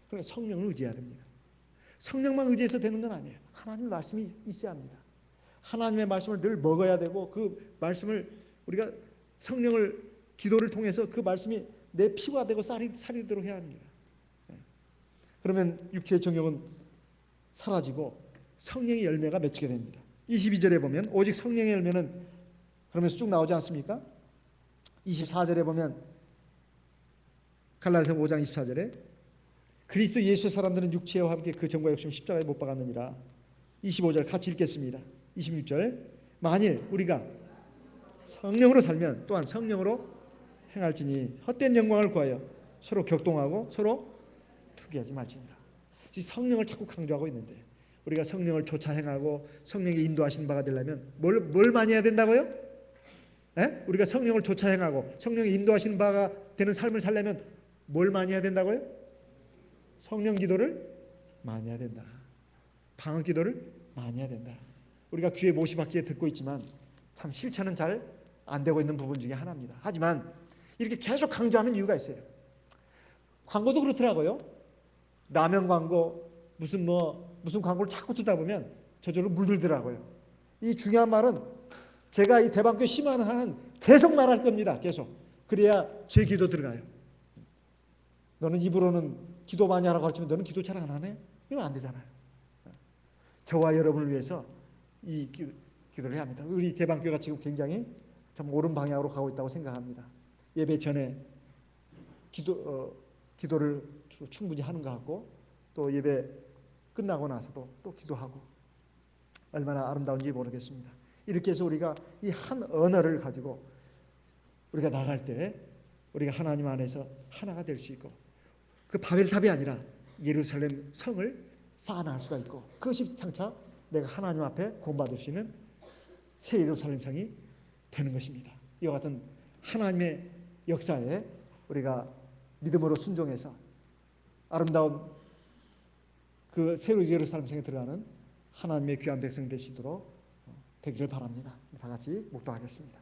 그러니까 성령을 의지해야 됩니다. 성령만 의지해서 되는 건 아니에요. 하나님의 말씀이 있어야 합니다. 하나님의 말씀을 늘 먹어야 되고 그 말씀을 우리가 성령을 기도를 통해서 그 말씀이 내 피가 되고 살이 되도록 해야 합니다. 그러면 육체의 정욕은 사라지고 성령의 열매가 맺히게 됩니다. 22절에 보면 오직 성령의 열매는 그러면서 쭉 나오지 않습니까? 24절에 보면 갈라디아서 5장 24절에 그리스도 예수의 사람들은 육체와 함께 그 정과 욕심 십자가에 못 박았느니라. 25절 같이 읽겠습니다. 26절 만일 우리가 성령으로 살면 또한 성령으로 행할지니 헛된 영광을 구하여 서로 격동하고 서로 투기하지 말지니라. 성령을 자꾸 강조하고 있는데 우리가 성령을 쫓아 행하고 성령의 인도하신 바가 되려면 뭘 많이 해야 된다고요? 에? 우리가 성령을 쫓아 행하고 성령의 인도하신 바가 되는 삶을 살려면 뭘 많이 해야 된다고요? 성령 기도를 많이 해야 된다. 방언 기도를 많이 해야 된다. 우리가 귀에 못이 박히게 듣고 있지만 참 실천은 잘 안 되고 있는 부분 중에 하나입니다. 하지만 이렇게 계속 강조하는 이유가 있어요. 광고도 그렇더라고요. 라면 광고 무슨 광고를 자꾸 듣다 보면 저절로 물들더라고요. 이 중요한 말은 제가 이 대방교 심화는 한 계속 말할 겁니다. 계속. 그래야 제 기도 들어가요. 너는 입으로는 기도 많이 하라고 가르치면 너는 기도 잘 안 하네? 이러면 안 되잖아요. 저와 여러분을 위해서 이 기도를 해야 합니다. 우리 대방교가 지금 굉장히 참 옳은 방향으로 가고 있다고 생각합니다. 예배 전에 기도를 충분히 하는 것 같고 또 예배 끝나고 나서도 또 기도하고 얼마나 아름다운지 모르겠습니다. 이렇게 해서 우리가 이 한 언어를 가지고 우리가 나갈 때 우리가 하나님 안에서 하나가 될 수 있고 그 바벨탑이 아니라 예루살렘 성을 쌓아나갈 수가 있고 그것이 장차 내가 하나님 앞에 구원받을 수 있는 새 예루살렘 성이 되는 것입니다. 이와 같은 하나님의 역사에 우리가 믿음으로 순종해서 아름다운 그 새 예루살렘 성에 들어가는 하나님의 귀한 백성 되시도록 되기를 바랍니다. 다 같이 묵도하겠습니다.